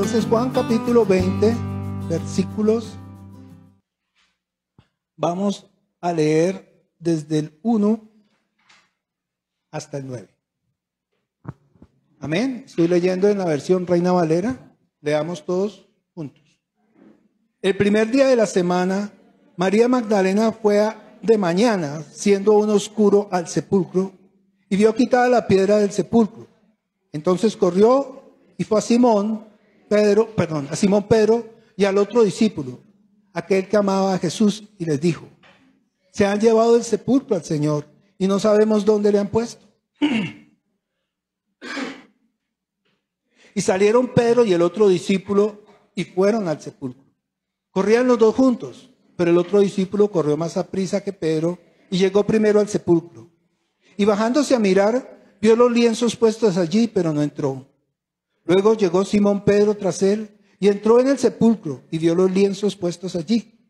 Entonces, Juan capítulo 20, versículos, vamos a leer desde el 1 hasta el 9. Amén. Estoy leyendo en la versión Reina Valera. Leamos todos juntos. El primer día de la semana, María Magdalena fue de mañana, siendo aún oscuro, al sepulcro y vio quitada la piedra del sepulcro. Entonces corrió y fue a Simón Pedro y al otro discípulo, aquel que amaba a Jesús, y les dijo: se han llevado del sepulcro al Señor y no sabemos dónde le han puesto. Y salieron Pedro y el otro discípulo y fueron al sepulcro. Corrían los dos juntos, pero el otro discípulo corrió más aprisa que Pedro y llegó primero al sepulcro. Y bajándose a mirar, vio los lienzos puestos allí, pero no entró. Luego llegó Simón Pedro tras él y entró en el sepulcro y vio los lienzos puestos allí,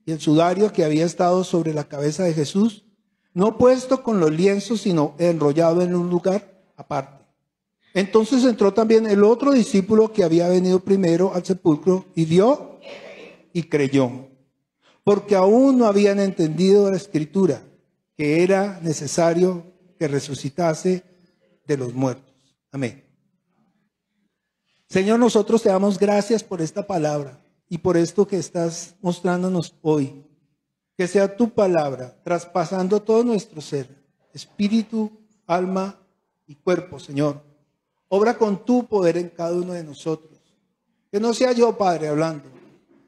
y el sudario que había estado sobre la cabeza de Jesús, no puesto con los lienzos, sino enrollado en un lugar aparte. Entonces entró también el otro discípulo que había venido primero al sepulcro y vio y creyó, porque aún no habían entendido la escritura, que era necesario que resucitase de los muertos. Amén. Señor, nosotros te damos gracias por esta palabra y por esto que estás mostrándonos hoy. Que sea tu palabra traspasando todo nuestro ser, espíritu, alma y cuerpo, Señor. Obra con tu poder en cada uno de nosotros. Que no sea yo, Padre, hablando.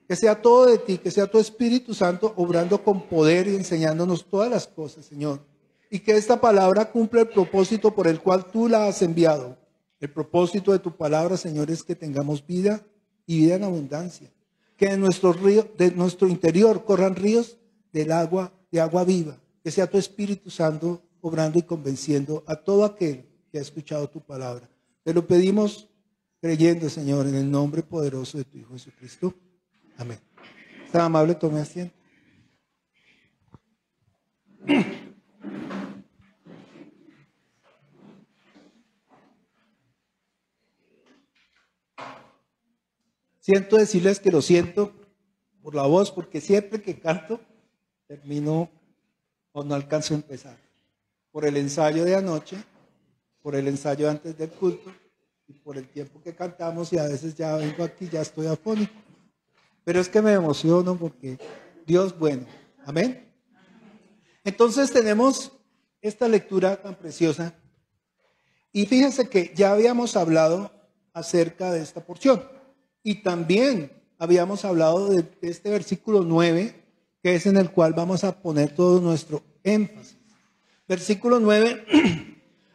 Que sea todo de ti, que sea tu Espíritu Santo obrando con poder y enseñándonos todas las cosas, Señor. Y que esta palabra cumpla el propósito por el cual tú la has enviado. El propósito de tu palabra, Señor, es que tengamos vida y vida en abundancia. Que de nuestro interior corran ríos de agua viva. Que sea tu Espíritu Santo obrando y convenciendo a todo aquel que ha escuchado tu palabra. Te lo pedimos creyendo, Señor, en el nombre poderoso de tu Hijo Jesucristo. Amén. Está amable, tome asiento. Siento decirles que lo siento por la voz, porque siempre que canto termino o no alcanzo a empezar. Por el ensayo de anoche, por el ensayo antes del culto y por el tiempo que cantamos, y a veces ya vengo aquí, ya estoy afónico. Pero es que me emociono porque Dios es bueno. Amén. Entonces tenemos esta lectura tan preciosa. Y fíjense que ya habíamos hablado acerca de esta porción. Y también habíamos hablado de este versículo 9, que es en el cual vamos a poner todo nuestro énfasis. Versículo 9,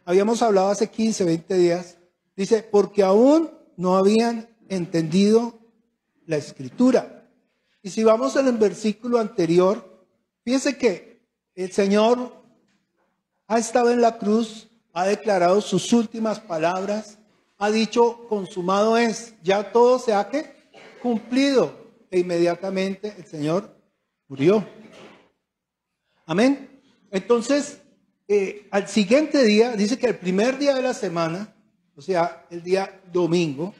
habíamos hablado hace 15, 20 días. Dice, porque aún no habían entendido la escritura. Y si vamos al versículo anterior, fíjense que el Señor ha estado en la cruz, ha declarado sus últimas palabras, ha dicho, consumado es, ya todo se ha cumplido. E inmediatamente el Señor murió. Amén. Entonces, al siguiente día, dice que el primer día de la semana, o sea, el día domingo,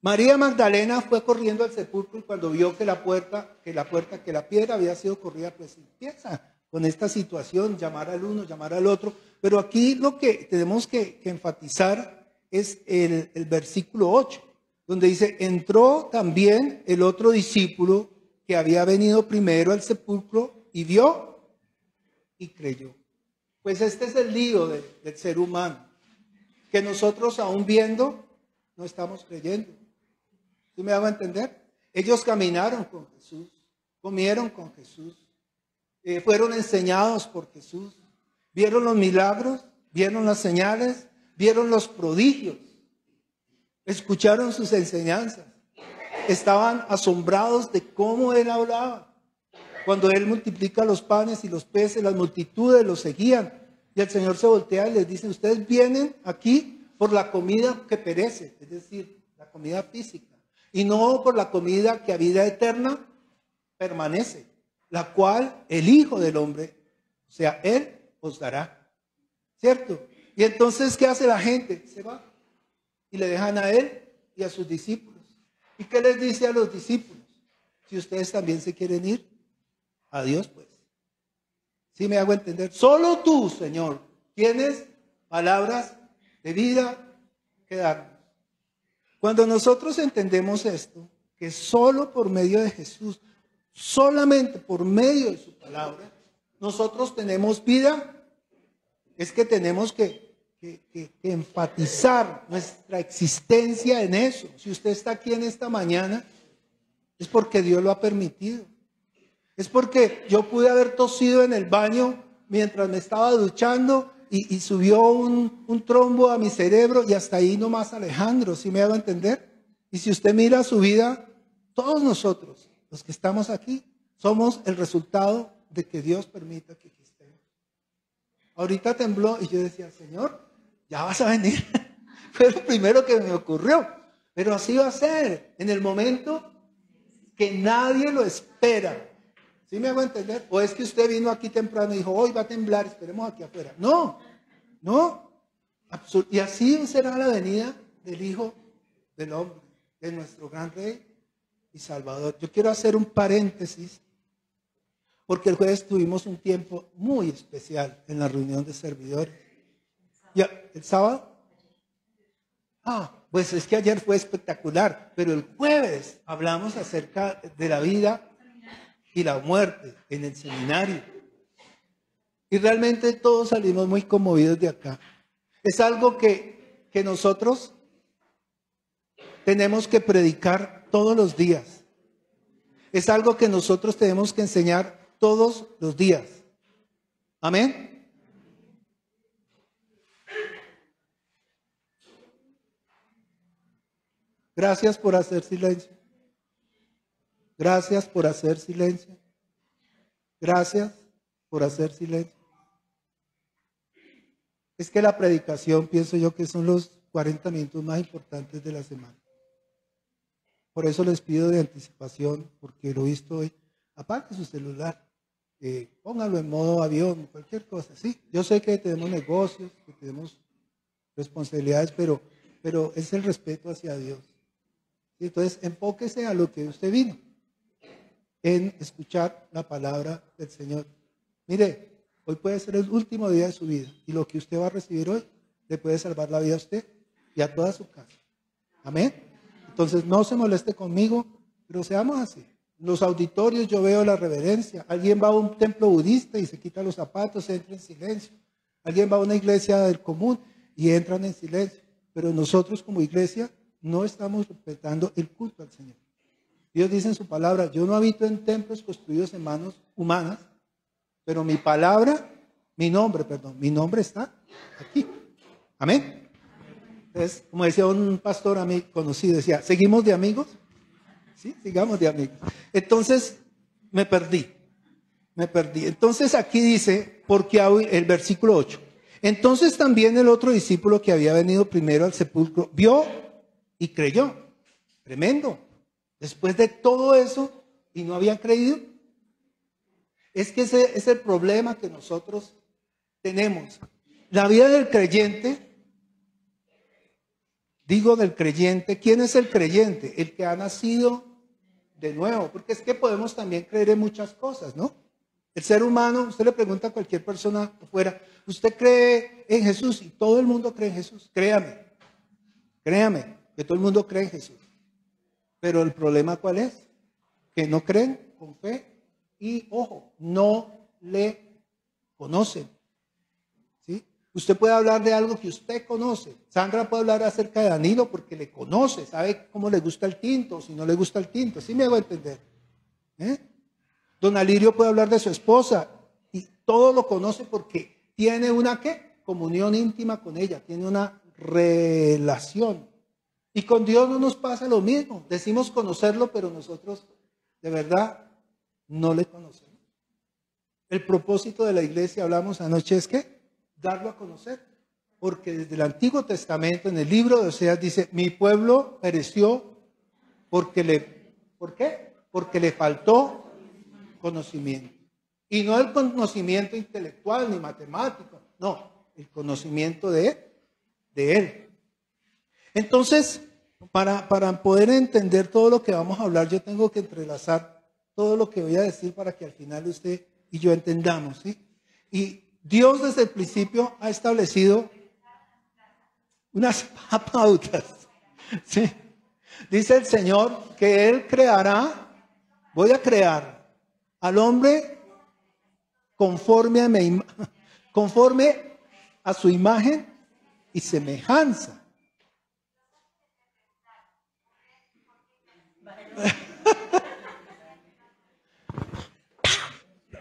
María Magdalena fue corriendo al sepulcro y cuando vio que la piedra había sido corrida, pues empieza con esta situación, llamar al uno, llamar al otro. Pero aquí lo que tenemos que enfatizar es el versículo 8, donde dice, entró también el otro discípulo que había venido primero al sepulcro y vio y creyó. Pues este es el lío del ser humano, que nosotros aún viendo no estamos creyendo. ¿Sí me hago entender? Ellos caminaron con Jesús, comieron con Jesús, fueron enseñados por Jesús, vieron los milagros, vieron las señales, vieron los prodigios, escucharon sus enseñanzas, estaban asombrados de cómo Él hablaba. Cuando Él multiplica los panes y los peces, las multitudes los seguían. Y el Señor se voltea y les dice, ustedes vienen aquí por la comida que perece, es decir, la comida física, y no por la comida que a vida eterna permanece, la cual el Hijo del Hombre, o sea, Él os dará. ¿Cierto? Y entonces, ¿qué hace la gente? Se va y le dejan a Él y a sus discípulos. ¿Y qué les dice a los discípulos? Si ustedes también se quieren ir, adiós pues. ¿Sí me hago entender? Solo tú, Señor, tienes palabras de vida que darnos. Cuando nosotros entendemos esto, que solo por medio de Jesús, solamente por medio de su palabra, nosotros tenemos vida, es que tenemos que enfatizar nuestra existencia en eso. Si usted está aquí en esta mañana, es porque Dios lo ha permitido. Es porque yo pude haber tosido en el baño mientras me estaba duchando y subió un trombo a mi cerebro y hasta ahí nomás Alejandro, ¿sí me hago entender? Y si usted mira su vida, todos nosotros, los que estamos aquí, somos el resultado de que Dios permita que existamos. Ahorita tembló y yo decía, Señor, ya vas a venir. Fue lo primero que me ocurrió. Pero así va a ser, en el momento que nadie lo espera. ¿Sí me hago entender? ¿O es que usted vino aquí temprano y dijo, hoy va a temblar, esperemos aquí afuera? No, no. Y así será la venida del Hijo del Hombre, de nuestro gran Rey y Salvador. Yo quiero hacer un paréntesis, porque el jueves tuvimos un tiempo muy especial en la reunión de servidores. ¿Ya? ¿El sábado? Pues es que ayer fue espectacular, pero el jueves hablamos acerca de la vida y la muerte en el seminario. Y realmente todos salimos muy conmovidos de acá. Es algo que nosotros tenemos que predicar todos los días. Es algo que nosotros tenemos que enseñar todos los días. Amén. Gracias por hacer silencio. Gracias por hacer silencio. Gracias por hacer silencio. Es que la predicación, pienso yo, que son los 40 minutos más importantes de la semana. Por eso les pido de anticipación, porque lo he visto hoy. Apague su celular, póngalo en modo avión, cualquier cosa. Sí, yo sé que tenemos negocios, que tenemos responsabilidades, pero es el respeto hacia Dios. ¿Sí? Entonces, enfóquese a lo que usted vino, en escuchar la palabra del Señor. Mire, hoy puede ser el último día de su vida y lo que usted va a recibir hoy le puede salvar la vida a usted y a toda su casa. Amén. Entonces no se moleste conmigo, pero seamos así. En los auditorios yo veo la reverencia. Alguien va a un templo budista y se quita los zapatos, entra en silencio. Alguien va a una iglesia del común y entran en silencio. Pero nosotros como iglesia no estamos respetando el culto al Señor. Dios dice en su palabra, yo no habito en templos construidos en manos humanas, pero mi nombre está aquí. Amén. Entonces, como decía un pastor a mí conocido, decía, ¿seguimos de amigos? Sí, sigamos de amigos. Entonces, me perdí. Entonces aquí dice, porque el versículo 8. Entonces también el otro discípulo que había venido primero al sepulcro, vio y creyó. Tremendo. Después de todo eso, y no habían creído. Es que ese es el problema que nosotros tenemos. La vida del creyente, digo del creyente, ¿quién es el creyente? El que ha nacido de nuevo, porque es que podemos también creer en muchas cosas, ¿no? El ser humano, usted le pregunta a cualquier persona afuera, ¿usted cree en Jesús? Y todo el mundo cree en Jesús. Créame, que todo el mundo cree en Jesús. Pero el problema ¿cuál es? Que no creen con fe y, ojo, no le conocen. ¿Sí? Usted puede hablar de algo que usted conoce. Sandra puede hablar acerca de Danilo porque le conoce, sabe cómo le gusta el tinto, si no le gusta el tinto. ¿Sí me hago entender? Don Alirio puede hablar de su esposa y todo lo conoce porque tiene una ¿qué? Comunión íntima con ella, tiene una relación. Y con Dios no nos pasa lo mismo. Decimos conocerlo, pero nosotros de verdad no le conocemos. El propósito de la iglesia, hablamos anoche, es ¿qué? Darlo a conocer. Porque desde el Antiguo Testamento, en el libro de Oseas, dice, mi pueblo pereció ¿por qué? Porque le faltó conocimiento. Y no el conocimiento intelectual ni matemático, no, el conocimiento de Él. Entonces, Para poder entender todo lo que vamos a hablar, yo tengo que entrelazar todo lo que voy a decir para que al final usted y yo entendamos, ¿sí? Y Dios desde el principio ha establecido unas pautas, ¿sí? Dice el Señor que Él creará, voy a crear al hombre conforme a su imagen y semejanza.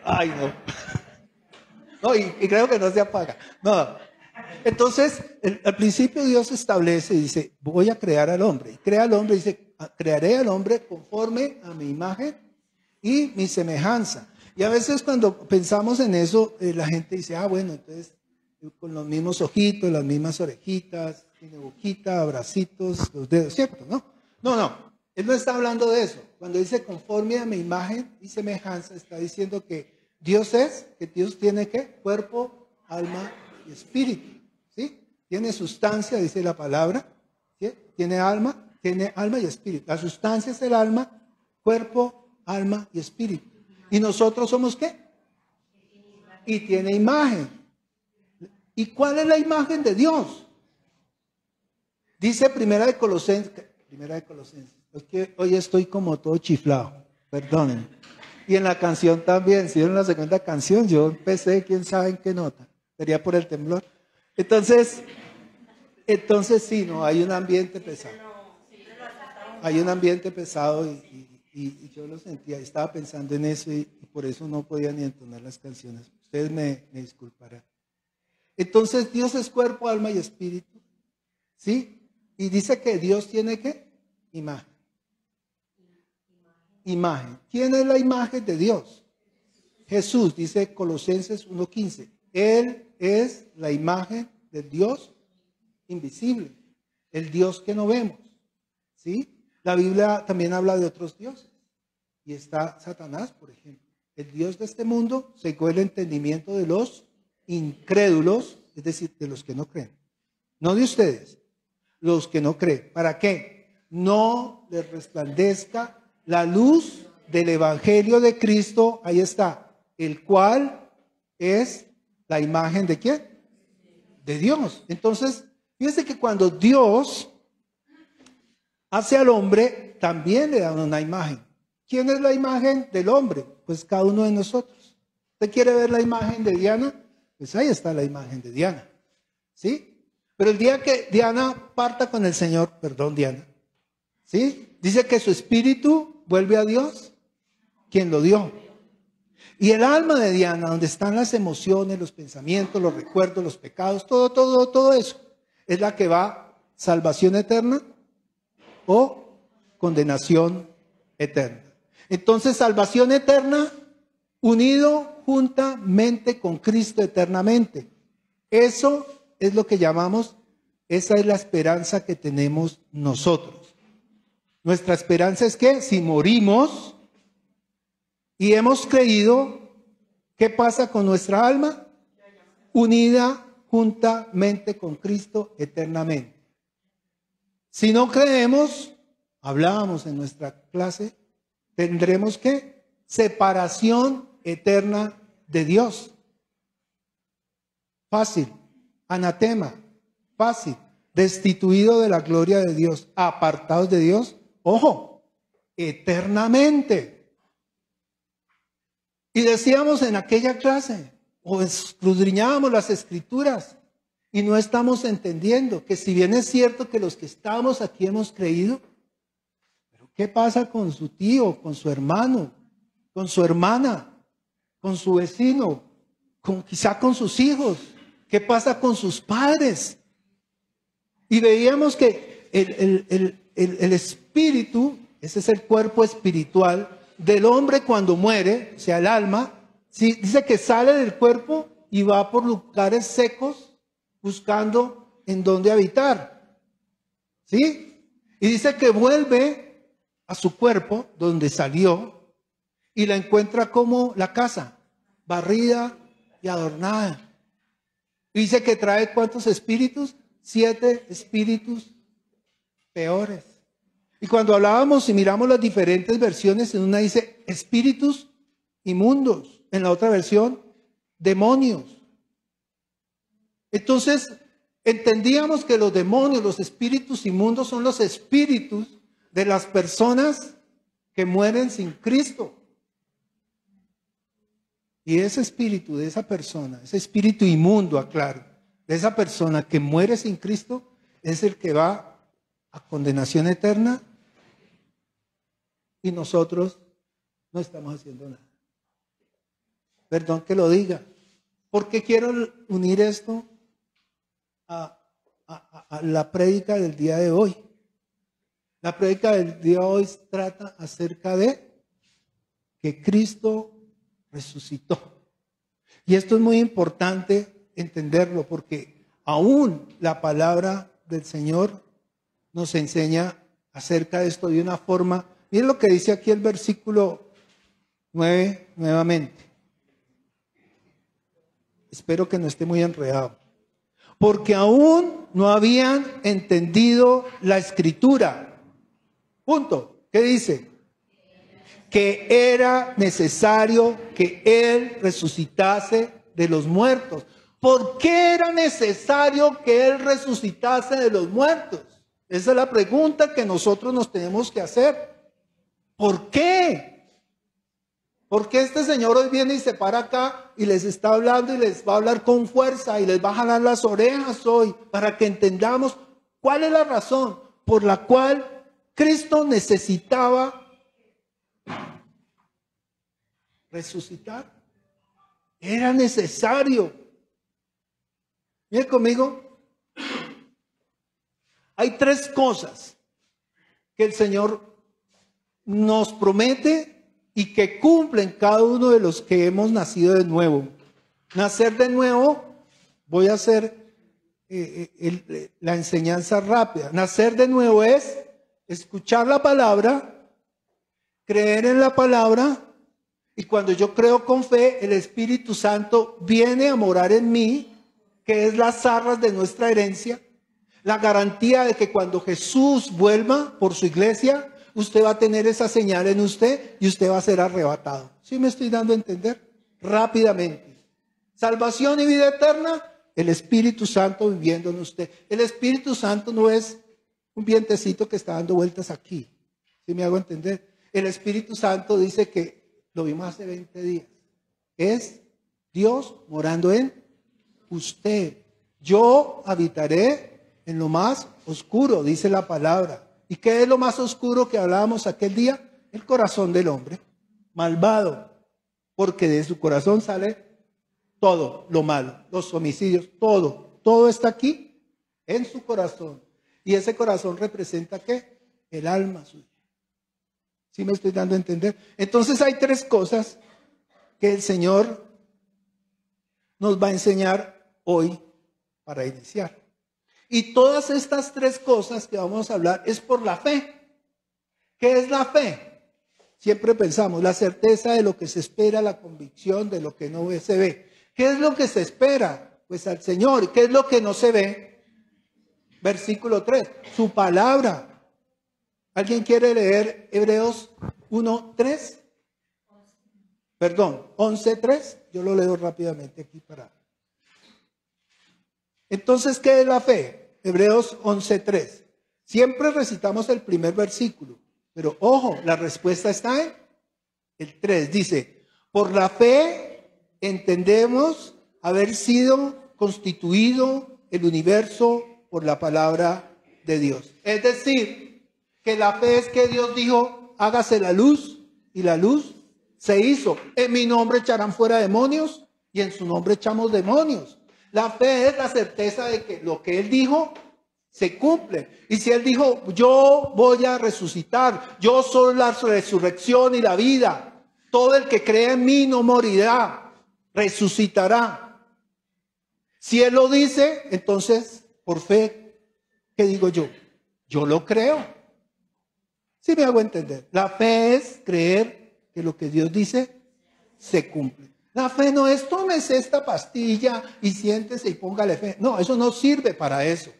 Ay, no. No, y creo que no se apaga. No. Entonces, al principio Dios establece y dice, voy a crear al hombre. Y crea al hombre y dice, crearé al hombre conforme a mi imagen y mi semejanza. Y a veces cuando pensamos en eso, la gente dice, bueno, entonces con los mismos ojitos, las mismas orejitas, tiene boquita, bracitos, los dedos, ¿cierto? No, no, no. Él no está hablando de eso. Cuando dice conforme a mi imagen y semejanza, está diciendo que Dios tiene ¿qué? Cuerpo, alma y espíritu, ¿sí? Tiene sustancia, dice la palabra, ¿sí? Tiene alma y espíritu. La sustancia es el alma, cuerpo, alma y espíritu. ¿Y nosotros somos qué? Y tiene imagen. ¿Y cuál es la imagen de Dios? Dice Primera de Colosenses. Es que hoy estoy como todo chiflado, perdonen. Y en la canción también, si en la segunda canción yo empecé, quién sabe en qué nota, sería por el temblor. Entonces sí, no, hay un ambiente pesado. Hay un ambiente pesado y yo lo sentía, estaba pensando en eso y por eso no podía ni entonar las canciones. Ustedes me disculparán. Entonces Dios es cuerpo, alma y espíritu, ¿sí? Y dice que Dios tiene ¿qué? Imagen. Imagen. ¿Quién es la imagen de Dios? Jesús, dice Colosenses 1:15. Él es la imagen del Dios invisible, el Dios que no vemos, ¿sí? La Biblia también habla de otros dioses. Y está Satanás, por ejemplo. El Dios de este mundo cegó el entendimiento de los incrédulos, es decir, de los que no creen. No de ustedes, los que no creen. ¿Para qué? No les resplandezca la luz del Evangelio de Cristo, ahí está, el cual es la imagen de ¿quién? De Dios. Entonces, fíjense que cuando Dios hace al hombre, también le da una imagen. ¿Quién es la imagen del hombre? Pues cada uno de nosotros. ¿Usted quiere ver la imagen de Diana? Pues ahí está la imagen de Diana. ¿Sí? Pero el día que Diana parta con el Señor, perdón Diana, ¿sí? Dice que su espíritu vuelve a Dios, quien lo dio. Y el alma de Diana, donde están las emociones, los pensamientos, los recuerdos, los pecados, todo eso, es la que va salvación eterna o condenación eterna. Entonces, salvación eterna unido juntamente con Cristo eternamente. Eso es lo que llamamos, esa es la esperanza que tenemos nosotros. Nuestra esperanza es que si morimos y hemos creído, ¿qué pasa con nuestra alma? Unida juntamente con Cristo eternamente. Si no creemos, hablábamos en nuestra clase, tendremos ¿qué? Separación eterna de Dios. Fácil. Anatema. Fácil. Destituido de la gloria de Dios. Apartados de Dios. Ojo. Eternamente. Y decíamos en aquella clase, o escudriñábamos las escrituras, y no estamos entendiendo que si bien es cierto que los que estamos aquí hemos creído, pero ¿qué pasa con su tío, con su hermano, con su hermana, con su vecino, quizá con sus hijos? ¿Qué pasa con sus padres? Y veíamos que el espíritu, ese es el cuerpo espiritual del hombre cuando muere, o sea, el alma, ¿sí? Dice que sale del cuerpo y va por lugares secos buscando en dónde habitar. ¿Sí? Y dice que vuelve a su cuerpo donde salió y la encuentra como la casa, barrida y adornada. Y dice que trae ¿cuántos espíritus? 7 espíritus peores. Y cuando hablábamos y miramos las diferentes versiones, en una dice espíritus inmundos, en la otra versión, demonios. Entonces, entendíamos que los demonios, los espíritus inmundos son los espíritus de las personas que mueren sin Cristo. Y ese espíritu de esa persona, ese espíritu inmundo, aclaro, de esa persona que muere sin Cristo, es el que va a condenación eterna y nosotros no estamos haciendo nada. Perdón que lo diga. ¿Por qué quiero unir esto a la prédica del día de hoy? La prédica del día de hoy trata acerca de que Cristo resucitó. Y esto es muy importante entenderlo porque aún la palabra del Señor nos enseña acerca de esto de una forma. Miren lo que dice aquí el versículo 9 nuevamente. Espero que no esté muy enredado. Porque aún no habían entendido la escritura. Punto. ¿Qué dice? Que era necesario que Él resucitase de los muertos. ¿Por qué era necesario que Él resucitase de los muertos? Esa es la pregunta que nosotros nos tenemos que hacer. ¿Por qué? Porque este Señor hoy viene y se para acá y les está hablando y les va a hablar con fuerza y les va a jalar las orejas hoy para que entendamos cuál es la razón por la cual Cristo necesitaba resucitar. Era necesario. Miren conmigo. Hay tres cosas que el Señor nos promete y que cumplen cada uno de los que hemos nacido de nuevo. Nacer de nuevo, voy a hacer la enseñanza rápida. Nacer de nuevo es escuchar la palabra, creer en la palabra, y cuando yo creo con fe, el Espíritu Santo viene a morar en mí, que es las arras de nuestra herencia, la garantía de que cuando Jesús vuelva por su iglesia, usted va a tener esa señal en usted y usted va a ser arrebatado. ¿Sí me estoy dando a entender? Rápidamente. Salvación y vida eterna, el Espíritu Santo viviendo en usted. El Espíritu Santo no es un vientecito que está dando vueltas aquí. ¿Sí me hago entender? El Espíritu Santo dice que, lo vimos hace 20 días, es Dios morando en usted. Yo habitaré en lo más oscuro, dice la palabra. ¿Y qué es lo más oscuro que hablábamos aquel día? El corazón del hombre, malvado, porque de su corazón sale todo lo malo, los homicidios, todo está aquí en su corazón. Y ese corazón representa ¿qué? El alma suya. ¿Sí me estoy dando a entender? Entonces hay tres cosas que el Señor nos va a enseñar hoy para iniciar. Y todas estas tres cosas que vamos a hablar es por la fe. ¿Qué es la fe? Siempre pensamos, la certeza de lo que se espera, la convicción de lo que no se ve. ¿Qué es lo que se espera? Pues al Señor. ¿Qué es lo que no se ve? Versículo 3, su palabra. ¿Alguien quiere leer Hebreos 1:3? Perdón, 11:3. Yo lo leo rápidamente aquí para... Entonces, ¿qué es la fe? Hebreos 11:3. Siempre recitamos el primer versículo, pero ojo, la respuesta está en el 3. Dice, por la fe entendemos haber sido constituido el universo por la palabra de Dios. Es decir, que la fe es que Dios dijo, hágase la luz, y la luz se hizo. En mi nombre echarán fuera demonios, y en su nombre echamos demonios. La fe es la certeza de que lo que Él dijo se cumple. Y si Él dijo, yo voy a resucitar, yo soy la resurrección y la vida, todo el que cree en mí no morirá, resucitará. Si Él lo dice, entonces, por fe, ¿qué digo yo? Yo lo creo. ¿Sí me hago entender? La fe es creer que lo que Dios dice se cumple. La fe no es, tómese esta pastilla y siéntese y póngale fe. No, eso no sirve para eso.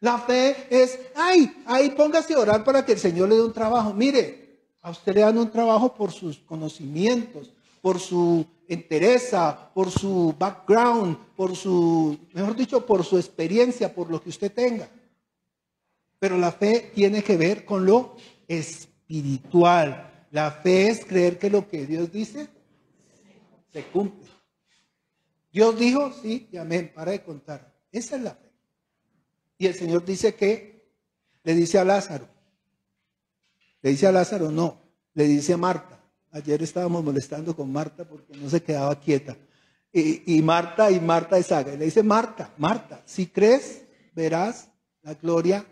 La fe es, ahí póngase a orar para que el Señor le dé un trabajo. Mire, a usted le dan un trabajo por sus conocimientos, por su entereza, por su background, mejor dicho, por su experiencia, por lo que usted tenga. Pero la fe tiene que ver con lo espiritual. La fe es creer que lo que Dios dice se cumple. Dios dijo, sí y amén, para de contar. Esa es la fe. Y el Señor dice que, le dice a Lázaro, no, le dice a Marta. Ayer estábamos molestando con Marta porque no se quedaba quieta. Y Marta es Saga. Y le dice, Marta, si crees, verás la gloria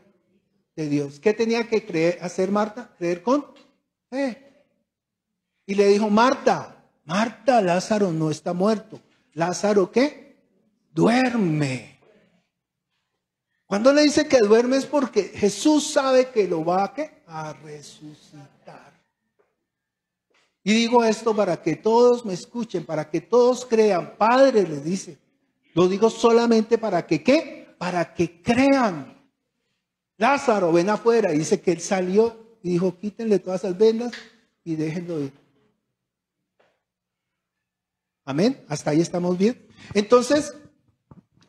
de Dios. ¿Qué tenía que hacer Marta? Creer con fe. Y le dijo, Marta, Lázaro no está muerto. ¿Lázaro qué? Duerme. Cuando le dice que duerme es porque Jesús sabe que lo va a resucitar. Y digo esto para que todos me escuchen, para que todos crean. Padre, le dice, lo digo solamente para que ¿qué? Para que crean. Lázaro, ven afuera. Y dice que él salió y dijo, quítenle todas esas vendas y déjenlo ir. Amén. Hasta ahí estamos bien. Entonces,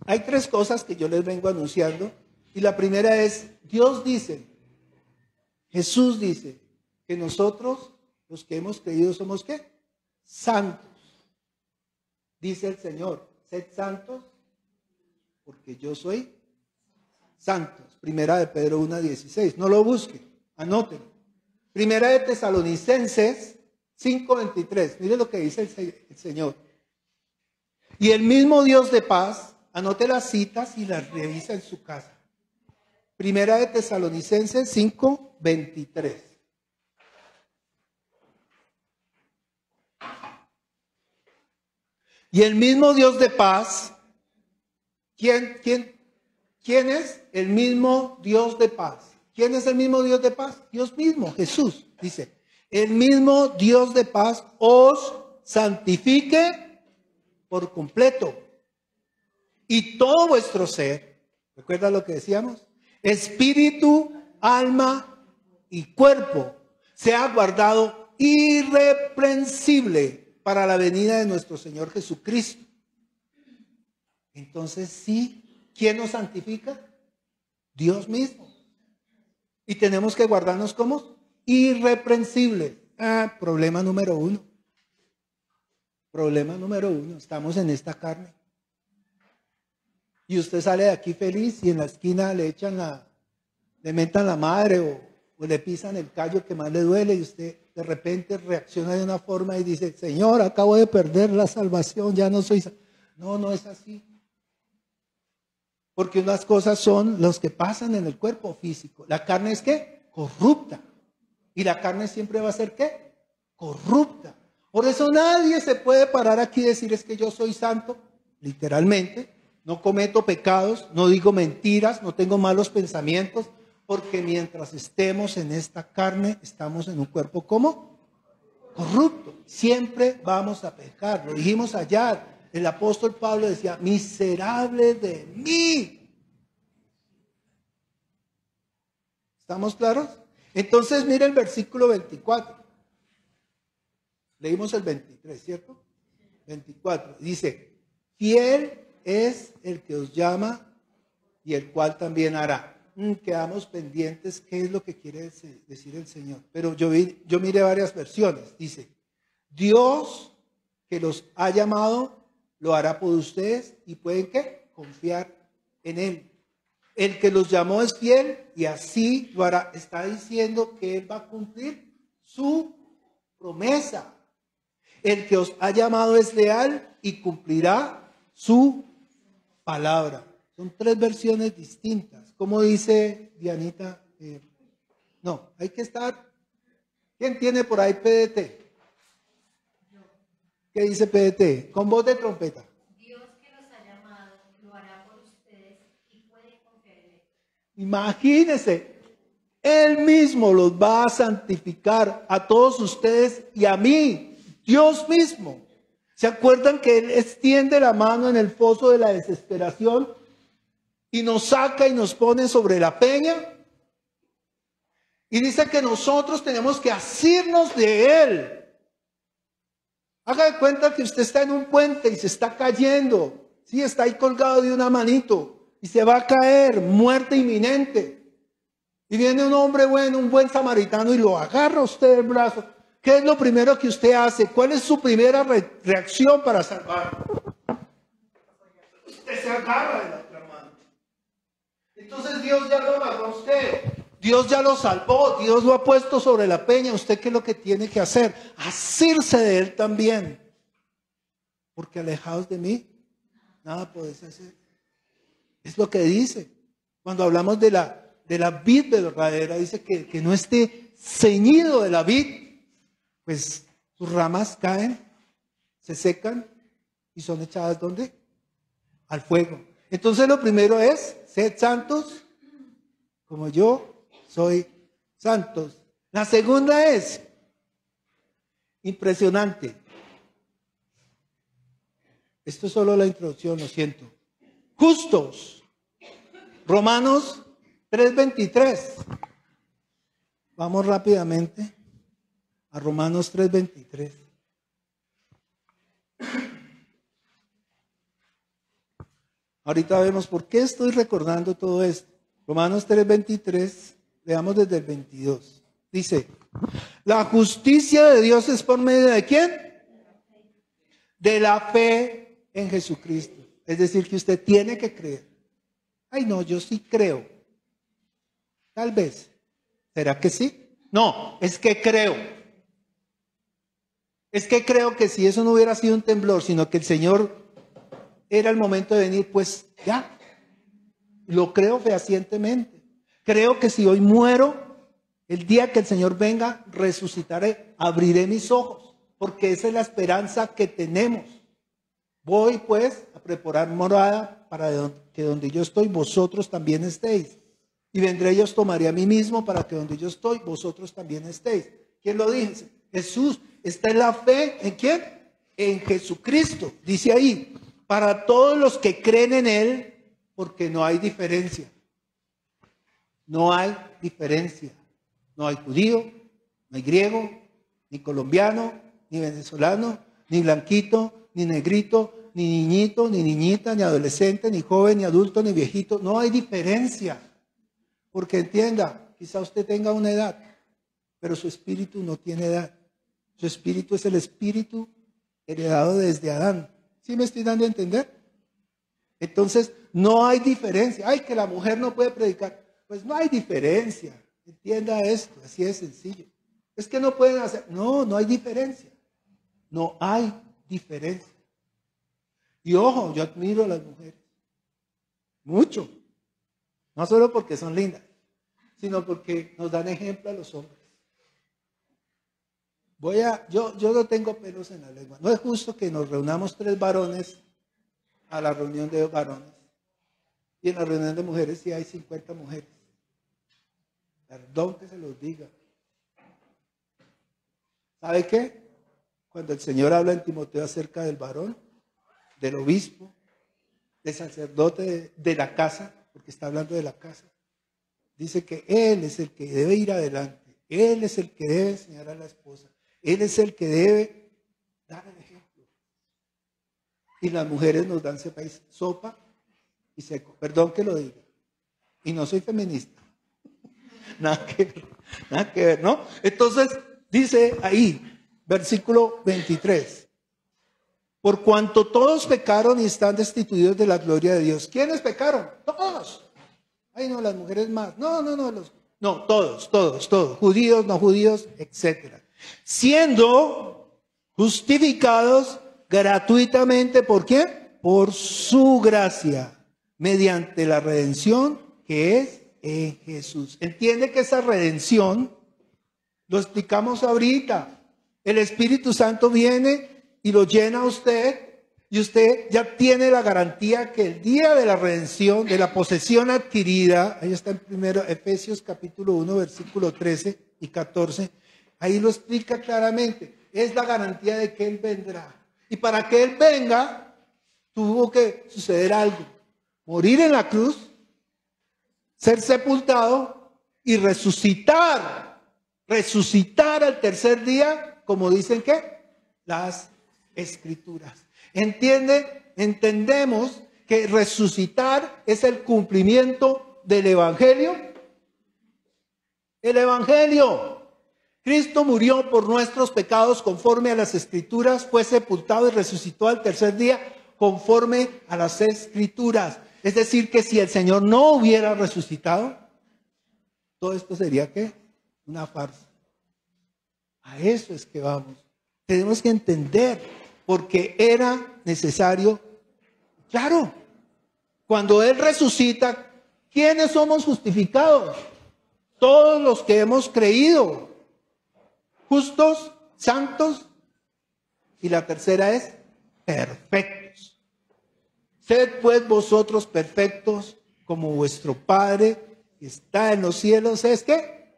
hay tres cosas que yo les vengo anunciando. Y la primera es, Jesús dice que nosotros, los que hemos creído, somos ¿qué? Santos. Dice el Señor, sed santos porque yo soy santos. Primera de Pedro 1:16. No lo busquen, anótenlo. Primera de Tesalonicenses 5:23. Mire lo que dice el Señor. Y el mismo Dios de paz, anote las citas y las revisa en su casa. Primera de Tesalonicenses 5:23. Y el mismo Dios de paz, ¿quién es el mismo Dios de paz? ¿Quién es el mismo Dios de paz? Dios mismo, Jesús, dice. El mismo Dios de paz os santifique por completo. Y todo vuestro ser, ¿recuerda lo que decíamos? Espíritu, alma y cuerpo sea guardado irreprensible para la venida de nuestro Señor Jesucristo. Entonces, sí, ¿quién nos santifica? Dios mismo. Y tenemos que guardarnos como irreprensibles. Problema número uno. Estamos en esta carne. Y usted sale de aquí feliz y en la esquina le mentan la madre o le pisan el callo que más le duele y usted de repente reacciona de una forma y dice, Señor, acabo de perder la salvación, ya no soy... No es así. Porque unas cosas son los que pasan en el cuerpo físico. La carne es ¿qué? Corrupta. Y la carne siempre va a ser ¿qué? Corrupta. Por eso nadie se puede parar aquí y decir es que yo soy santo, literalmente. No cometo pecados, no digo mentiras, no tengo malos pensamientos, porque mientras estemos en esta carne, estamos en un cuerpo ¿cómo? Corrupto. Siempre vamos a pecar. Lo dijimos allá. El apóstol Pablo decía, miserable de mí. ¿Estamos claros? Entonces, mire el versículo 24. Leímos el 23, ¿cierto? 24. Dice, fiel es el que os llama y el cual también hará. Quedamos pendientes qué es lo que quiere decir el Señor. Pero yo miré varias versiones. Dice, Dios que los ha llamado lo hará por ustedes y pueden ¿qué? Confiar en Él. El que los llamó es fiel y así lo hará. Está diciendo que Él va a cumplir su promesa. El que os ha llamado es leal y cumplirá su palabra. Son tres versiones distintas. ¿Cómo dice Dianita? No, hay que estar. ¿Quién tiene por ahí PDT? ¿Qué dice PDT? Con voz de trompeta. Dios que los ha llamado lo hará por ustedes y puede confiar en Él. Imagínense, Él mismo los va a santificar a todos ustedes y a mí. Dios mismo. ¿Se acuerdan que Él extiende la mano en el foso de la desesperación? y nos saca y nos pone sobre la peña. Y dice que nosotros tenemos que asirnos de Él. Haga de cuenta que usted está en un puente y se está cayendo. Sí, está ahí colgado de una manito y se va a caer, muerte inminente. Y viene un hombre bueno, un buen samaritano y lo agarra a usted del brazo. ¿Qué es lo primero que usted hace? ¿Cuál es su primera reacción para salvarlo? Usted se agarra de la otra mano. Entonces Dios ya lo agarró a usted. Dios ya lo salvó. Dios lo ha puesto sobre la peña. ¿Usted qué es lo que tiene que hacer? Asirse de Él también. Porque alejados de mí, nada podéis hacer. Es lo que dice. Cuando hablamos de la vid verdadera, dice que no esté ceñido de la vid, pues sus ramas caen, se secan y son echadas ¿dónde? Al fuego. Entonces lo primero es, sed santos como yo soy santos. La segunda es, impresionante. Esto es solo la introducción, lo siento. Justos. Romanos 3:23. Vamos rápidamente a Romanos 3:23. Ahorita vemos por qué estoy recordando todo esto. Romanos 3:23, leamos desde el 22. Dice, la justicia de Dios es por medio de ¿quién? De la fe en Jesucristo. Es decir, que usted tiene que creer. Ay, no, yo sí creo. Tal vez. ¿Será que sí? No, es que creo. Es que creo que si eso no hubiera sido un temblor, sino que el Señor era el momento de venir, pues ya. Lo creo fehacientemente. Creo que si hoy muero, el día que el Señor venga, resucitaré, abriré mis ojos, porque esa es la esperanza que tenemos. Voy pues a preparar morada para que donde yo estoy, vosotros también estéis. Y vendré y os tomaré a mí mismo para que donde yo estoy, vosotros también estéis. ¿Quién lo dice? Jesús. Esta es la fe, ¿en quién? En Jesucristo. Dice ahí, para todos los que creen en Él, porque no hay diferencia. No hay diferencia. No hay judío, no hay griego, ni colombiano, ni venezolano, ni blanquito, ni negrito, ni niñito, ni niñita, ni adolescente, ni joven, ni adulto, ni viejito. No hay diferencia. Porque entienda, quizá usted tenga una edad, pero su espíritu no tiene edad. Su espíritu es el espíritu heredado desde Adán. ¿Sí me estoy dando a entender? Entonces, no hay diferencia. Ay, que la mujer no puede predicar. Pues no hay diferencia. Entienda esto, así es sencillo. Es que no pueden hacer. No, no hay diferencia. No hay diferencia. Y ojo, yo admiro a las mujeres. Mucho. No solo porque son lindas, sino porque nos dan ejemplo a los hombres. Yo no tengo pelos en la lengua. No es justo que nos reunamos 3 varones a la reunión de varones. Y en la reunión de mujeres sí hay 50 mujeres. Perdón que se los diga. ¿Sabe qué? Cuando el Señor habla en Timoteo acerca del varón, del obispo, del sacerdote de la casa, porque está hablando de la casa, dice que él es el que debe ir adelante. Él es el que debe enseñar a la esposa. Él es el que debe dar el ejemplo. Y las mujeres nos dan sopa y seco. Perdón que lo diga. Y no soy feminista. Nada que ver, ¿no? Entonces, dice ahí, versículo 23. Por cuanto todos pecaron y están destituidos de la gloria de Dios. ¿Quiénes pecaron? Todos. Ay, no, las mujeres más. No, todos. Judíos, no judíos, etcétera. Siendo justificados gratuitamente, ¿por quién? Por su gracia, mediante la redención que es en Jesús. ¿Entiende que esa redención, lo explicamos ahorita, el Espíritu Santo viene y lo llena a usted y usted ya tiene la garantía que el día de la redención, de la posesión adquirida, ahí está en primero Efesios capítulo 1, versículo 13 y 14, ahí lo explica claramente, es la garantía de que Él vendrá. Y para que Él venga, tuvo que suceder algo, morir en la cruz, ser sepultado y resucitar. Resucitar al tercer día, como dicen ¿qué? Las Escrituras. Entendemos que resucitar es el cumplimiento del Evangelio. El Evangelio. Cristo murió por nuestros pecados conforme a las Escrituras, fue sepultado y resucitó al tercer día conforme a las Escrituras. Es decir, que si el Señor no hubiera resucitado, todo esto sería ¿qué? Una farsa. A eso es que vamos. Tenemos que entender, porque era necesario. Claro, cuando Él resucita, ¿quiénes somos justificados? Todos los que hemos creído. Justos, santos, y la tercera es perfectos. Sed pues vosotros perfectos como vuestro Padre que está en los cielos es ¿qué?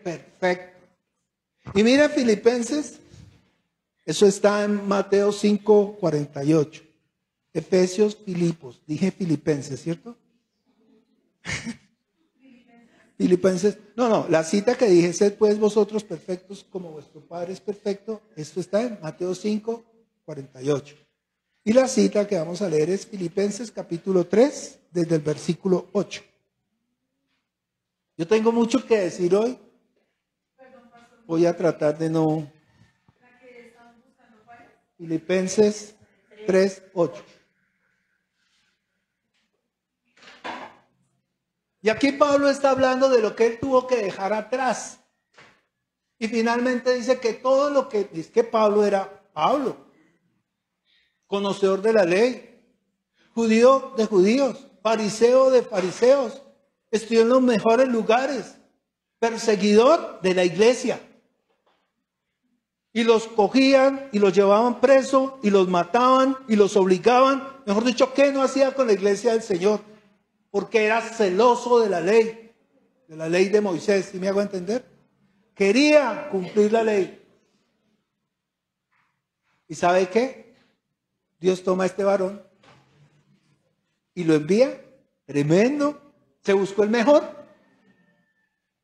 Perfecto. Y mira Filipenses, eso está en Mateo 5:48. Efesios, Filipos, dije Filipenses, ¿cierto? Filipenses, no, la cita que dije, sed pues vosotros perfectos como vuestro Padre es perfecto, esto está en Mateo 5:48. Y la cita que vamos a leer es Filipenses capítulo 3, desde el versículo 8. Yo tengo mucho que decir hoy, voy a tratar de no. Filipenses 3:8. Y aquí Pablo está hablando de lo que él tuvo que dejar atrás. Y finalmente dice que todo lo que... Es que Pablo era Pablo, conocedor de la ley, judío de judíos, fariseo de fariseos, estudió en los mejores lugares, perseguidor de la iglesia. Y los cogían y los llevaban preso y los mataban y los obligaban. Mejor dicho, ¿qué no hacía con la iglesia del Señor? Porque era celoso de la ley de Moisés, ¿sí me hago entender? Quería cumplir la ley. ¿Y sabe qué? Dios toma a este varón y lo envía, tremendo, se buscó el mejor,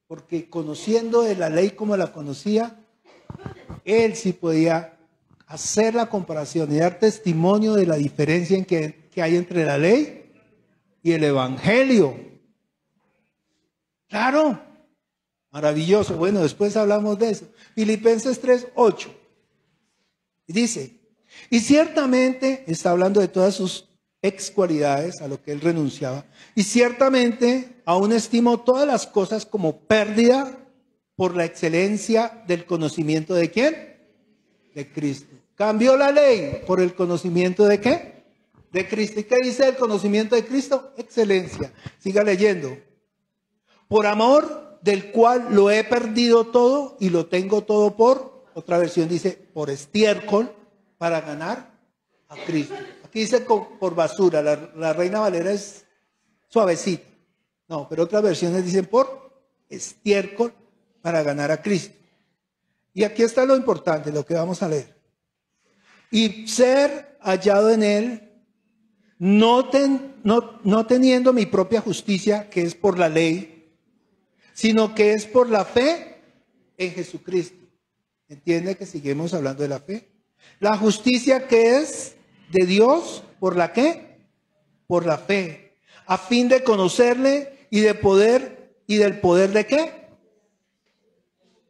porque conociendo de la ley como la conocía, él sí podía hacer la comparación y dar testimonio de la diferencia que hay entre la ley y el Evangelio. Claro, maravilloso. Bueno, después hablamos de eso. Filipenses 3:8. Y dice, y ciertamente, está hablando de todas sus ex cualidades a lo que él renunciaba, y ciertamente aún estimo todas las cosas como pérdida por la excelencia del conocimiento de ¿quién? De Cristo. Cambió la ley por el conocimiento de ¿qué? De Cristo. ¿Y qué dice el conocimiento de Cristo? Excelencia. Siga leyendo. Por amor del cual lo he perdido todo y lo tengo todo por, otra versión dice, por estiércol, para ganar a Cristo. Aquí dice por basura, la Reina Valera es suavecita. No, pero otras versiones dicen por estiércol, para ganar a Cristo. Y aquí está lo importante, lo que vamos a leer. Y ser hallado en él, no teniendo mi propia justicia, que es por la ley, sino que es por la fe en Jesucristo. ¿Entiende que seguimos hablando de la fe? La justicia que es de Dios, ¿por la qué? Por la fe, a fin de conocerle y del poder de qué.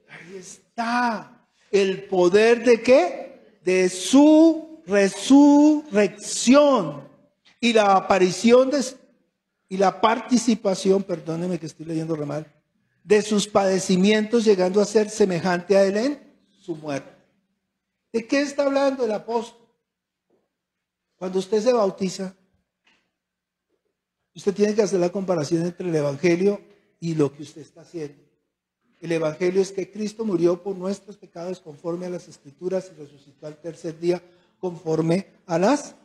Ahí está, el poder de qué, de su resurrección y la aparición y la participación, perdóneme que estoy leyendo re mal, de sus padecimientos, llegando a ser semejante a él en su muerte. ¿De qué está hablando el apóstol? Cuando usted se bautiza, usted tiene que hacer la comparación entre el Evangelio y lo que usted está haciendo. El Evangelio es que Cristo murió por nuestros pecados conforme a las Escrituras y resucitó al tercer día conforme a las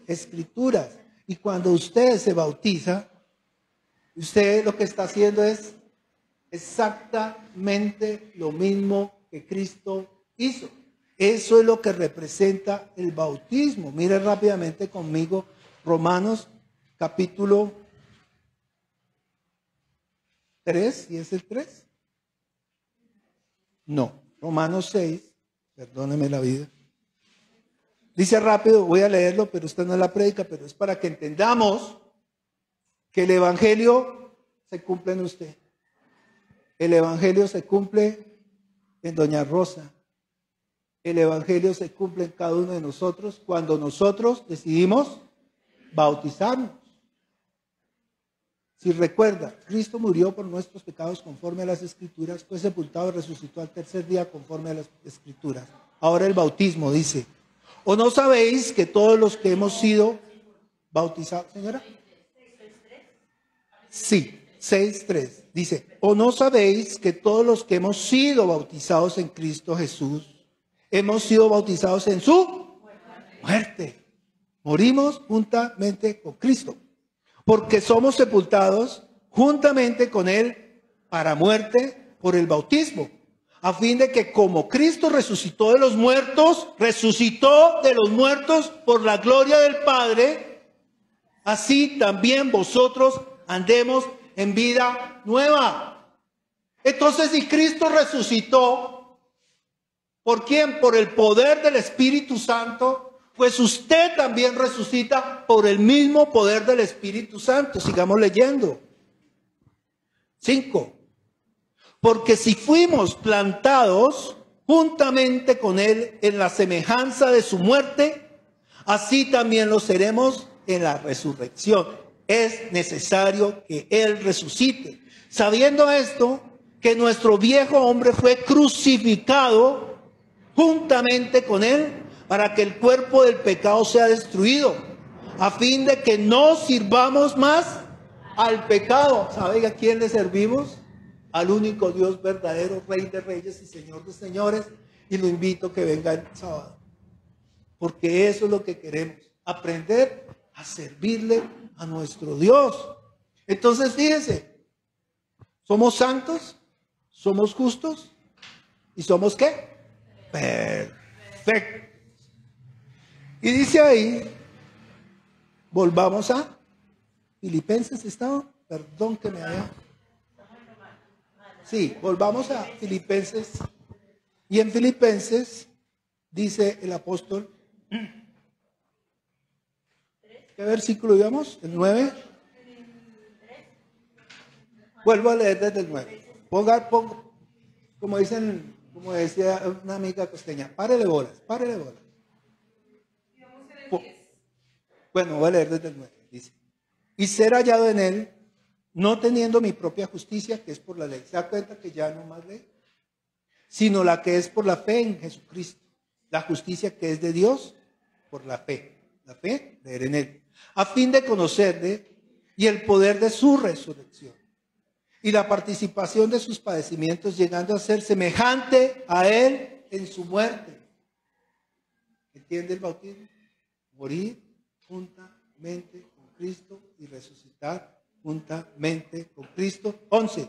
Escrituras. Y cuando usted se bautiza, usted lo que está haciendo es exactamente lo mismo que Cristo hizo. Eso es lo que representa el bautismo. Mire rápidamente conmigo Romanos capítulo 3, ¿y es el 3? No, Romanos 6, perdóneme la vida. Dice rápido, voy a leerlo, pero esta no es la prédica, pero es para que entendamos que el evangelio se cumple en usted. El evangelio se cumple en doña Rosa. El evangelio se cumple en cada uno de nosotros cuando nosotros decidimos bautizarnos. Si recuerda, Cristo murió por nuestros pecados conforme a las Escrituras, fue sepultado y resucitó al tercer día conforme a las Escrituras. Ahora el bautismo dice, ¿o no sabéis que todos los que hemos sido bautizados, señora? Sí, 6:3. Dice, ¿o no sabéis que todos los que hemos sido bautizados en Cristo Jesús, hemos sido bautizados en su muerte? Morimos juntamente con Cristo, porque somos sepultados juntamente con Él para muerte por el bautismo, a fin de que como Cristo resucitó de los muertos por la gloria del Padre, así también vosotros andemos en vida nueva. Entonces, si Cristo resucitó, ¿por quién? Por el poder del Espíritu Santo, pues usted también resucita por el mismo poder del Espíritu Santo. Sigamos leyendo. 5. Porque si fuimos plantados juntamente con Él en la semejanza de su muerte, así también lo seremos en la resurrección. Es necesario que Él resucite. Sabiendo esto, que nuestro viejo hombre fue crucificado juntamente con Él, para que el cuerpo del pecado sea destruido, a fin de que no sirvamos más al pecado. ¿Sabe a quién le servimos? Al único Dios verdadero, Rey de reyes y Señor de señores. Y lo invito a que venga el sábado, porque eso es lo que queremos, aprender a servirle a nuestro Dios. Entonces fíjense, somos santos, somos justos y somos ¿qué? Perfectos. Y dice ahí, volvamos a Filipenses, ¿estaba? Perdón que me haya... Sí, volvamos a Filipenses. Y en Filipenses dice el apóstol, ¿qué versículo íbamos? ¿El 9? Vuelvo a leer desde el 9. Ponga, como dicen, como decía una amiga costeña, párele bolas, párele bolas. Bueno, voy a leer desde el 9. Dice, y ser hallado en Él, no teniendo mi propia justicia, que es por la ley. ¿Se da cuenta que ya no más ley? Sino la que es por la fe en Jesucristo. La justicia que es de Dios por la fe. La fe, leer en Él. A fin de conocerle y el poder de su resurrección. Y la participación de sus padecimientos, llegando a ser semejante a Él en su muerte. ¿Entiende el bautismo? Morir juntamente con Cristo y resucitar juntamente con Cristo. 11.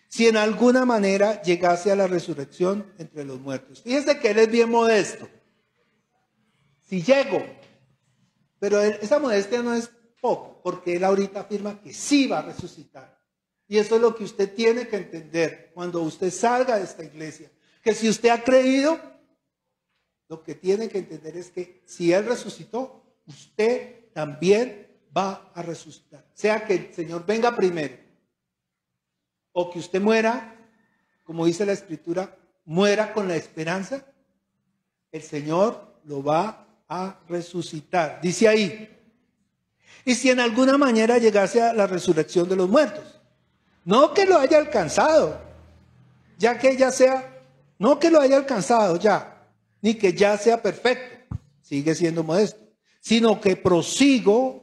Si en alguna manera llegase a la resurrección entre los muertos. Fíjense que Él es bien modesto. Si llego, pero esa modestia no es poco, porque Él ahorita afirma que sí va a resucitar. Y eso es lo que usted tiene que entender cuando usted salga de esta iglesia. Que si usted ha creído, lo que tiene que entender es que si Él resucitó, usted también va a resucitar. Sea que el Señor venga primero o que usted muera, como dice la Escritura, muera con la esperanza, el Señor lo va a resucitar. Dice ahí, y si en alguna manera llegase a la resurrección de los muertos, no que lo haya alcanzado, ya que ya sea, no que lo haya alcanzado ya, ni que ya sea perfecto, sigue siendo modesto, sino que prosigo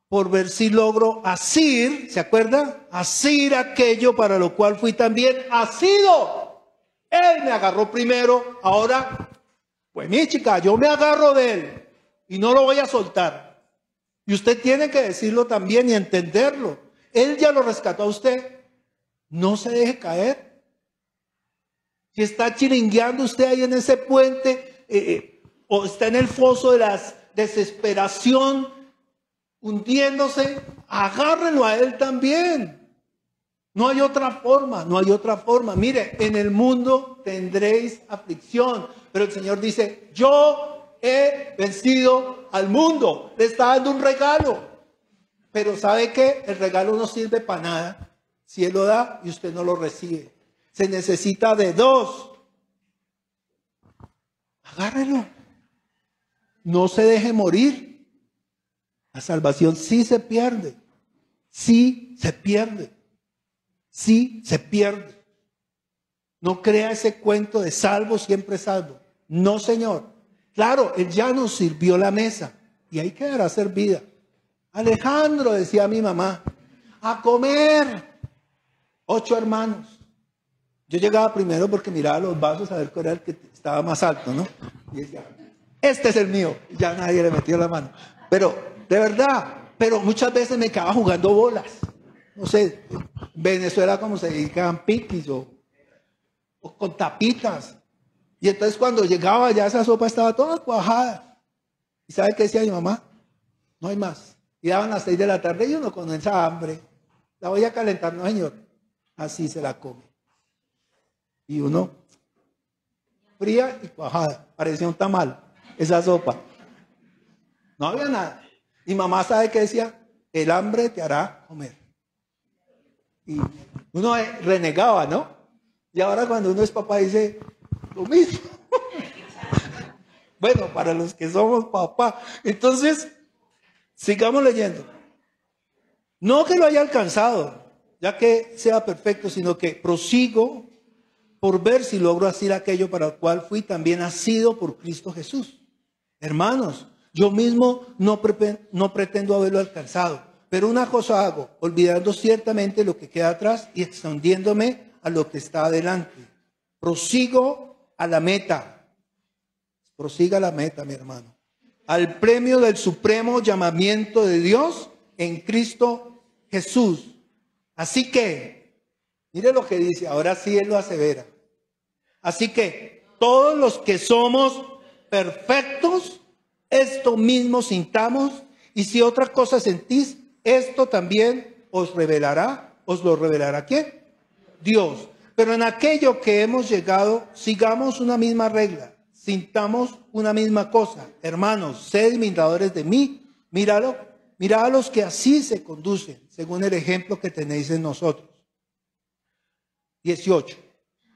por ver si logro asir, ¿se acuerda? Asir aquello para lo cual fui también asido. Él me agarró primero, ahora, pues mi chica, yo me agarro de Él y no lo voy a soltar. Y usted tiene que decirlo también y entenderlo. Él ya lo rescató a usted. No se deje caer. Si está chiringueando usted ahí en ese puente, o está en el foso de la desesperación, hundiéndose, agárrenlo a Él también. No hay otra forma, no hay otra forma. Mire, en el mundo tendréis aflicción, pero el Señor dice, yo he vencido al mundo. Le está dando un regalo. Pero ¿sabe qué? El regalo no sirve para nada si Él lo da y usted no lo recibe. Se necesita de dos. Agárrelo. No se deje morir. La salvación sí se pierde. Sí se pierde. Sí se pierde. No crea ese cuento de salvo, siempre salvo. No, Señor. Claro, Él ya nos sirvió la mesa y ahí quedará servida. Alejandro, decía mi mamá, a comer. 8 hermanos. Yo llegaba primero porque miraba los vasos a ver cuál era el que estaba más alto, ¿no? Y decía, este es el mío. Y ya nadie le metió la mano. Pero, de verdad, pero muchas veces me quedaba jugando bolas. No sé, en Venezuela como se dedicaban piquis o con tapitas. Y entonces cuando llegaba ya esa sopa estaba toda cuajada. ¿Y sabe qué decía mi mamá? No hay más. Y daban las 6 de la tarde y uno con esa hambre. La voy a calentar, no señor. Así se la come. Y uno, fría y cuajada. Parecía un tamal, esa sopa. No había nada. Y mamá sabe qué decía, el hambre te hará comer. Y uno renegaba, ¿no? Y ahora cuando uno es papá dice, lo mismo. Bueno, para los que somos papá. Entonces, sigamos leyendo. No que lo haya alcanzado, ya que sea perfecto, sino que prosigo por ver si logro hacer aquello para el cual fui también nacido por Cristo Jesús. Hermanos, yo mismo no pretendo haberlo alcanzado, pero una cosa hago, olvidando ciertamente lo que queda atrás y extendiéndome a lo que está adelante. Prosigo a la meta. Prosiga a la meta, mi hermano. Al premio del supremo llamamiento de Dios en Cristo Jesús. Así que, mire lo que dice, ahora sí Él lo asevera. Así que todos los que somos perfectos, esto mismo sintamos, y si otra cosa sentís, esto también os lo revelará ¿quién? Dios. Pero en aquello que hemos llegado, sigamos una misma regla, sintamos una misma cosa. Hermanos, sed imitadores de mí, mirad a los que así se conducen, según el ejemplo que tenéis en nosotros. 18.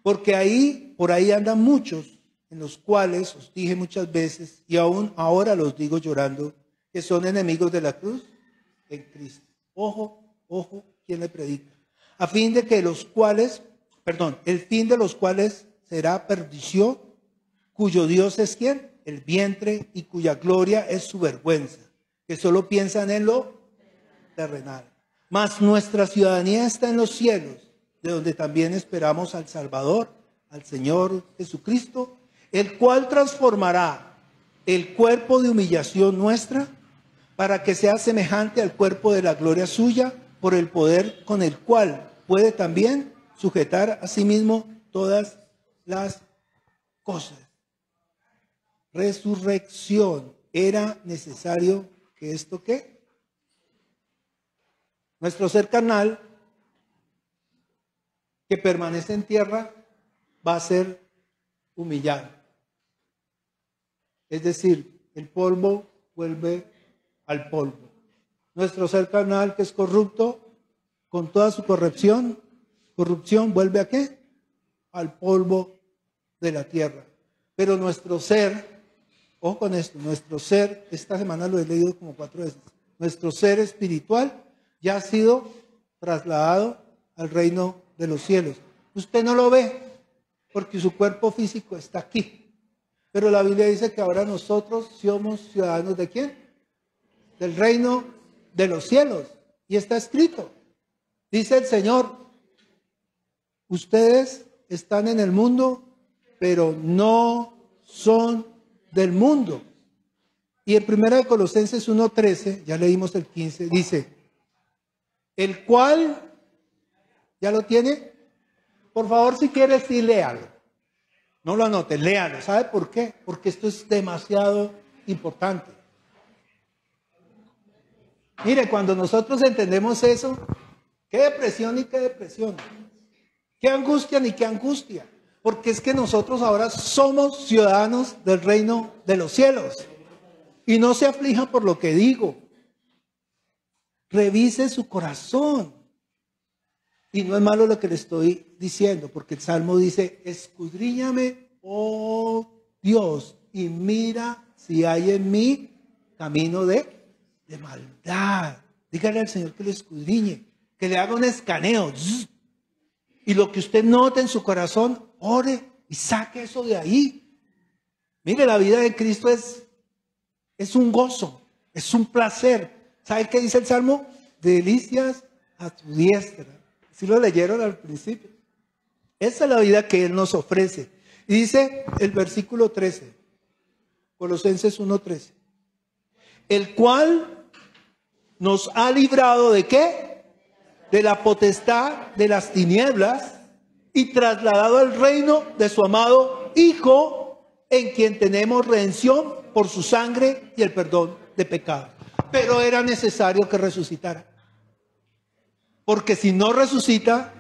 Porque por ahí andan muchos, en los cuales os dije muchas veces, y aún ahora los digo llorando, que son enemigos de la cruz en Cristo. Ojo, ojo, ¿quién le predica? A fin de que el fin de los cuales será perdición, cuyo Dios es ¿quién? El vientre, y cuya gloria es su vergüenza, que solo piensan en lo terrenal. Mas nuestra ciudadanía está en los cielos, de donde también esperamos al Salvador, al Señor Jesucristo, el cual transformará el cuerpo de humillación nuestra para que sea semejante al cuerpo de la gloria suya, por el poder con el cual puede también sujetar a sí mismo todas las cosas. Resurrección. ¿Era necesario que esto qué? Nuestro ser carnal que permanece en tierra va a ser humillado. Es decir, el polvo vuelve al polvo. Nuestro ser carnal que es corrupto, con toda su corrupción vuelve a ¿qué? Al polvo de la tierra. Pero nuestro ser, ojo con esto, nuestro ser, esta semana lo he leído como 4 veces, nuestro ser espiritual ya ha sido trasladado al reino de los cielos. Usted no lo ve porque su cuerpo físico está aquí. Pero la Biblia dice que ahora nosotros somos ciudadanos ¿de quién? Del reino de los cielos. Y está escrito. Dice el Señor, ustedes están en el mundo, pero no son del mundo. Y en 1 Colosenses 1:13, ya leímos el 15, dice, el cual, ¿ya lo tiene? Por favor, si quieres, sí, léalo. No lo anoten, léalo. ¿Sabe por qué? Porque esto es demasiado importante. Mire, cuando nosotros entendemos eso, ¿Qué depresión y qué depresión? ¿Qué angustia ni qué angustia? Porque es que nosotros ahora somos ciudadanos del reino de los cielos. Y no se aflija por lo que digo. Revise su corazón. Y no es malo lo que le estoy diciendo, porque el Salmo dice, escudriñame, oh Dios, y mira si hay en mí camino de maldad. Dígale al Señor que lo escudriñe, que le haga un escaneo. Y lo que usted note en su corazón, ore y saque eso de ahí. Mire, la vida de Cristo es un gozo, es un placer. ¿Sabe qué dice el Salmo? Delicias a tu diestra. Si lo leyeron al principio. Esa es la vida que Él nos ofrece. Y dice el versículo 13, Colosenses 1:13, el cual nos ha librado ¿de qué? De la potestad de las tinieblas y trasladado al reino de su amado Hijo, en quien tenemos redención por su sangre y el perdón de pecados. Pero era necesario que resucitara. Porque si no resucita,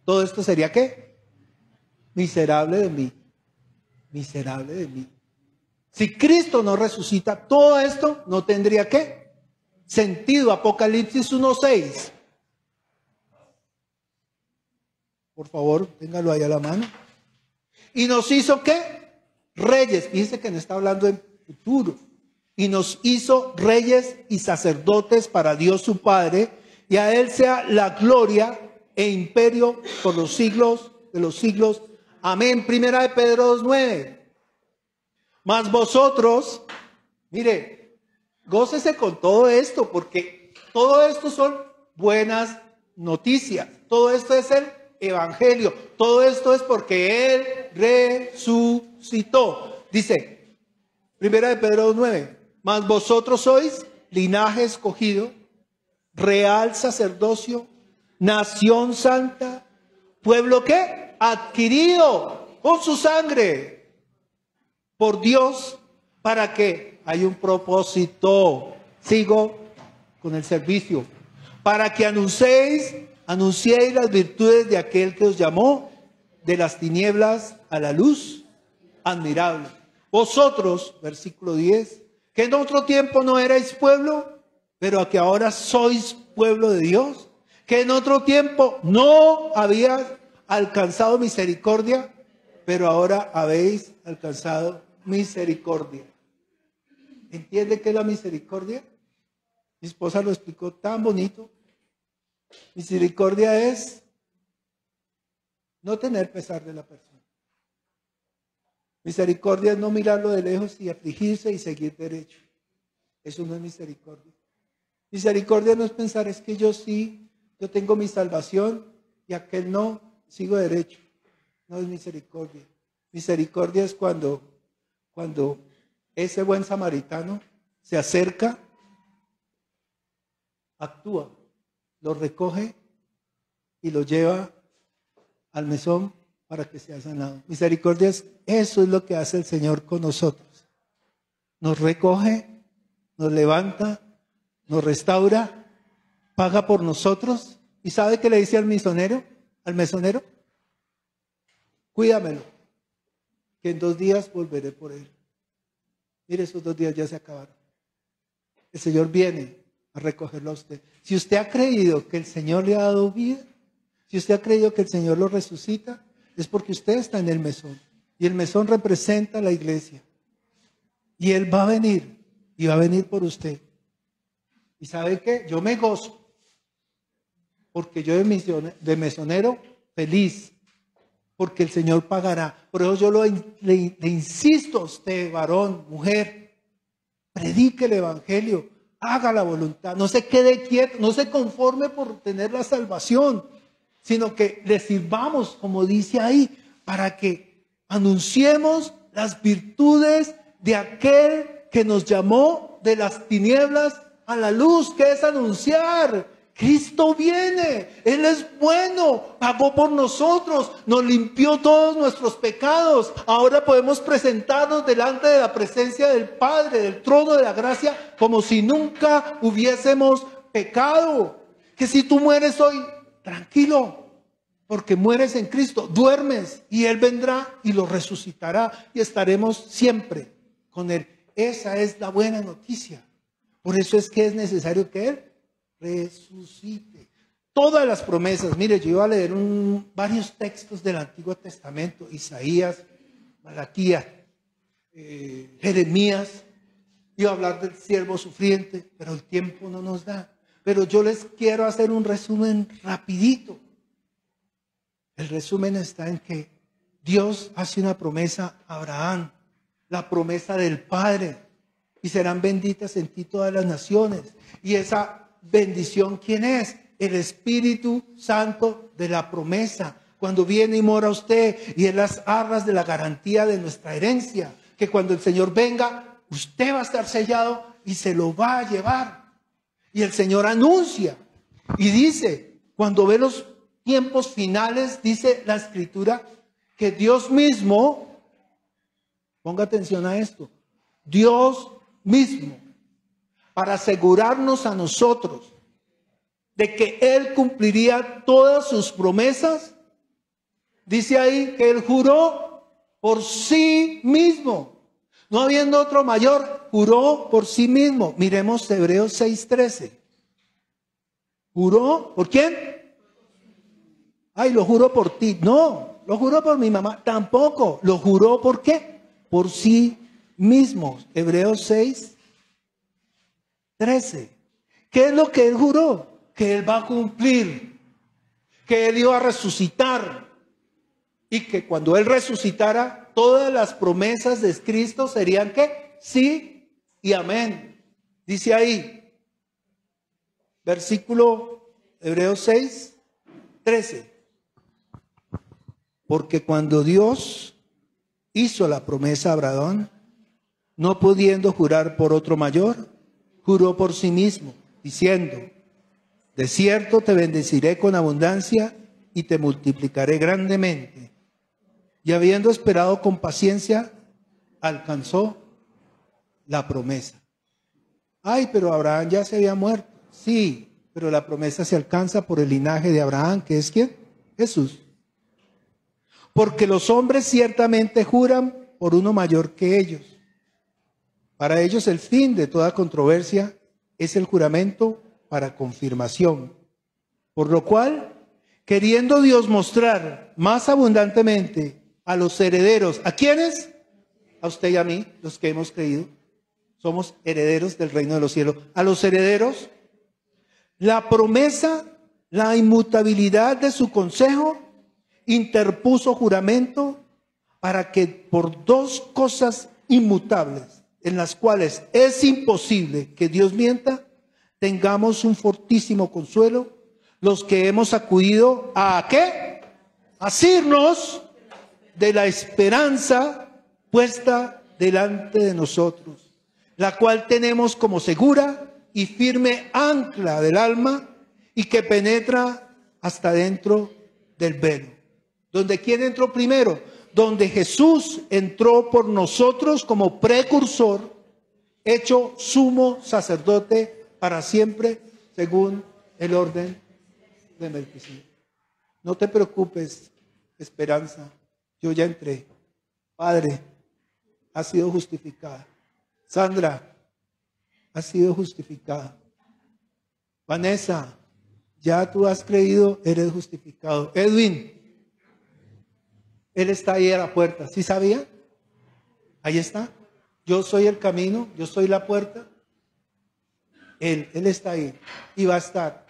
todo esto sería ¿qué? Miserable de mí. Miserable de mí. Si Cristo no resucita, todo esto no tendría ¿qué? Sentido. Apocalipsis 1:6. Por favor, téngalo ahí a la mano. Y nos hizo ¿qué? Reyes. Fíjense que no está hablando en futuro. Y nos hizo reyes y sacerdotes para Dios su Padre. Y a Él sea la gloria e imperio por los siglos de los siglos. Amén. Primera de Pedro 2:9. Mas vosotros, mire, gócese con todo esto, porque todo esto son buenas noticias. Todo esto es el evangelio. Todo esto es porque Él resucitó. Dice, Primera de Pedro 2:9. Mas vosotros sois linaje escogido, real sacerdocio, nación santa, pueblo ¿qué? Adquirido con su sangre por Dios, para que hay un propósito. Sigo con el servicio. Para que anunciéis las virtudes de aquel que os llamó de las tinieblas a la luz admirable. Vosotros, versículo 10, que en otro tiempo no erais pueblo, pero que ahora sois pueblo de Dios, que en otro tiempo no habíais alcanzado misericordia, pero ahora habéis alcanzado misericordia. ¿Entiende qué es la misericordia? Mi esposa lo explicó tan bonito. Misericordia es no tener pesar de la persona. Misericordia es no mirarlo de lejos y afligirse y seguir derecho. Eso no es misericordia. Misericordia no es pensar, es que yo sí, yo tengo mi salvación y aquel no, sigo derecho. No es misericordia. Misericordia es cuando ese buen samaritano se acerca, actúa, lo recoge y lo lleva al mesón para que sea sanado. Misericordia es, eso es lo que hace el Señor con nosotros. Nos recoge, nos levanta, nos restaura, paga por nosotros. ¿Y sabe qué le dice al mesonero? Cuídamelo, que en 2 días volveré por él. Mire, esos 2 días ya se acabaron. El Señor viene a recogerlo a usted. Si usted ha creído que el Señor le ha dado vida, si usted ha creído que el Señor lo resucita, es porque usted está en el mesón. Y el mesón representa a la iglesia. Y Él va a venir, y va a venir por usted. ¿Y sabe qué? Yo me gozo, porque yo de mesonero feliz, porque el Señor pagará. Por eso yo le insisto a usted, varón, mujer, predique el evangelio, haga la voluntad, no se quede quieto, no se conforme por tener la salvación, sino que le sirvamos, como dice ahí, para que anunciemos las virtudes de aquel que nos llamó de las tinieblas a la luz. ¿Qué es anunciar? Cristo viene, Él es bueno, pagó por nosotros, nos limpió todos nuestros pecados. Ahora podemos presentarnos delante de la presencia del Padre, del trono de la gracia, como si nunca hubiésemos pecado. Que si tú mueres hoy, tranquilo, porque mueres en Cristo, duermes y Él vendrá y lo resucitará y estaremos siempre con Él. Esa es la buena noticia. Por eso es que es necesario que Él resucite. Todas las promesas, mire, yo iba a leer varios textos del Antiguo Testamento, Isaías, Malaquías, Jeremías, iba a hablar del siervo sufriente, pero el tiempo no nos da. Pero yo les quiero hacer un resumen rapidito. El resumen está en que Dios hace una promesa a Abraham, la promesa del Padre, y serán benditas en ti todas las naciones. Y esa bendición, ¿quién es? El Espíritu Santo de la promesa. Cuando viene y mora usted, y en las arras de la garantía de nuestra herencia, que cuando el Señor venga, usted va a estar sellado y se lo va a llevar. Y el Señor anuncia y dice, cuando ve los tiempos finales, dice la Escritura, que Dios mismo, ponga atención a esto, Dios mismo, para asegurarnos a nosotros de que Él cumpliría todas sus promesas, dice ahí que Él juró por sí mismo. No habiendo otro mayor, juró por sí mismo. Miremos Hebreos 6:13. ¿Juró? ¿Por quién? Ay, lo juró por ti. No, lo juró por mi mamá. Tampoco. Lo juró ¿por qué? Por sí mismo. Hebreos 6:13. ¿Qué es lo que Él juró? Que Él va a cumplir. Que Él iba a resucitar. Y que cuando Él resucitara, todas las promesas de Cristo serían ¿qué? Sí y amén. Dice ahí, versículo Hebreos 6:13. Porque cuando Dios hizo la promesa a Abraham, no pudiendo jurar por otro mayor, juró por sí mismo, diciendo, de cierto te bendeciré con abundancia y te multiplicaré grandemente. Y habiendo esperado con paciencia, alcanzó la promesa. Ay, pero Abraham ya se había muerto. Sí, pero la promesa se alcanza por el linaje de Abraham, que es ¿quién? Jesús. Porque los hombres ciertamente juran por uno mayor que ellos. Para ellos el fin de toda controversia es el juramento para confirmación. Por lo cual, queriendo Dios mostrar más abundantemente a los herederos, ¿a quiénes? A usted y a mí, los que hemos creído. Somos herederos del reino de los cielos. A los herederos, la promesa, la inmutabilidad de su consejo, interpuso juramento para que por dos cosas inmutables, en las cuales es imposible que Dios mienta, tengamos un fortísimo consuelo, los que hemos acudido a ¿qué? Asirnos de la esperanza puesta delante de nosotros, la cual tenemos como segura y firme ancla del alma y que penetra hasta dentro del velo. ¿Donde quién entró primero? Donde Jesús entró por nosotros como precursor, hecho sumo sacerdote para siempre, según el orden de Melquisedec. No te preocupes, Esperanza, yo ya entré. Padre, has sido justificada. Sandra, has sido justificada. Vanessa, ya tú has creído, eres justificado. Edwin, él está ahí a la puerta. ¿Sí sabía? Ahí está. Yo soy el camino, yo soy la puerta. Él está ahí y va a estar.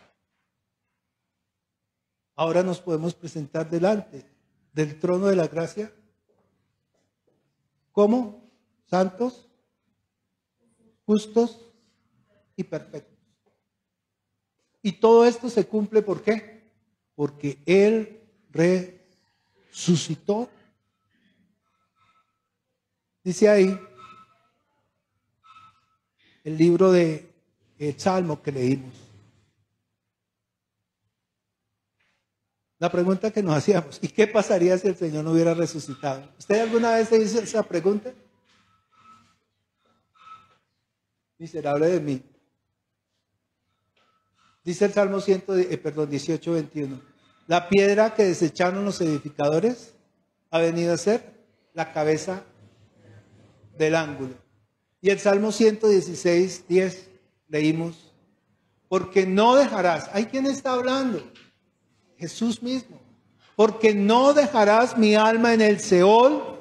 Ahora nos podemos presentar delante del trono de la gracia. ¿Cómo? Santos, justos y perfectos. Y todo esto se cumple ¿por qué? Porque Él resucitó. Dice ahí el libro de el Salmo que leímos. La pregunta que nos hacíamos, ¿y qué pasaría si el Señor no hubiera resucitado? ¿Usted alguna vez se hizo esa pregunta? Miserable de mí. Dice el Salmo 18, 21. La piedra que desecharon los edificadores ha venido a ser la cabeza del ángulo. Y el Salmo 116, 10 leímos, porque no dejarás, ¿hay quién está hablando? Jesús mismo. Porque no dejarás mi alma en el Seol,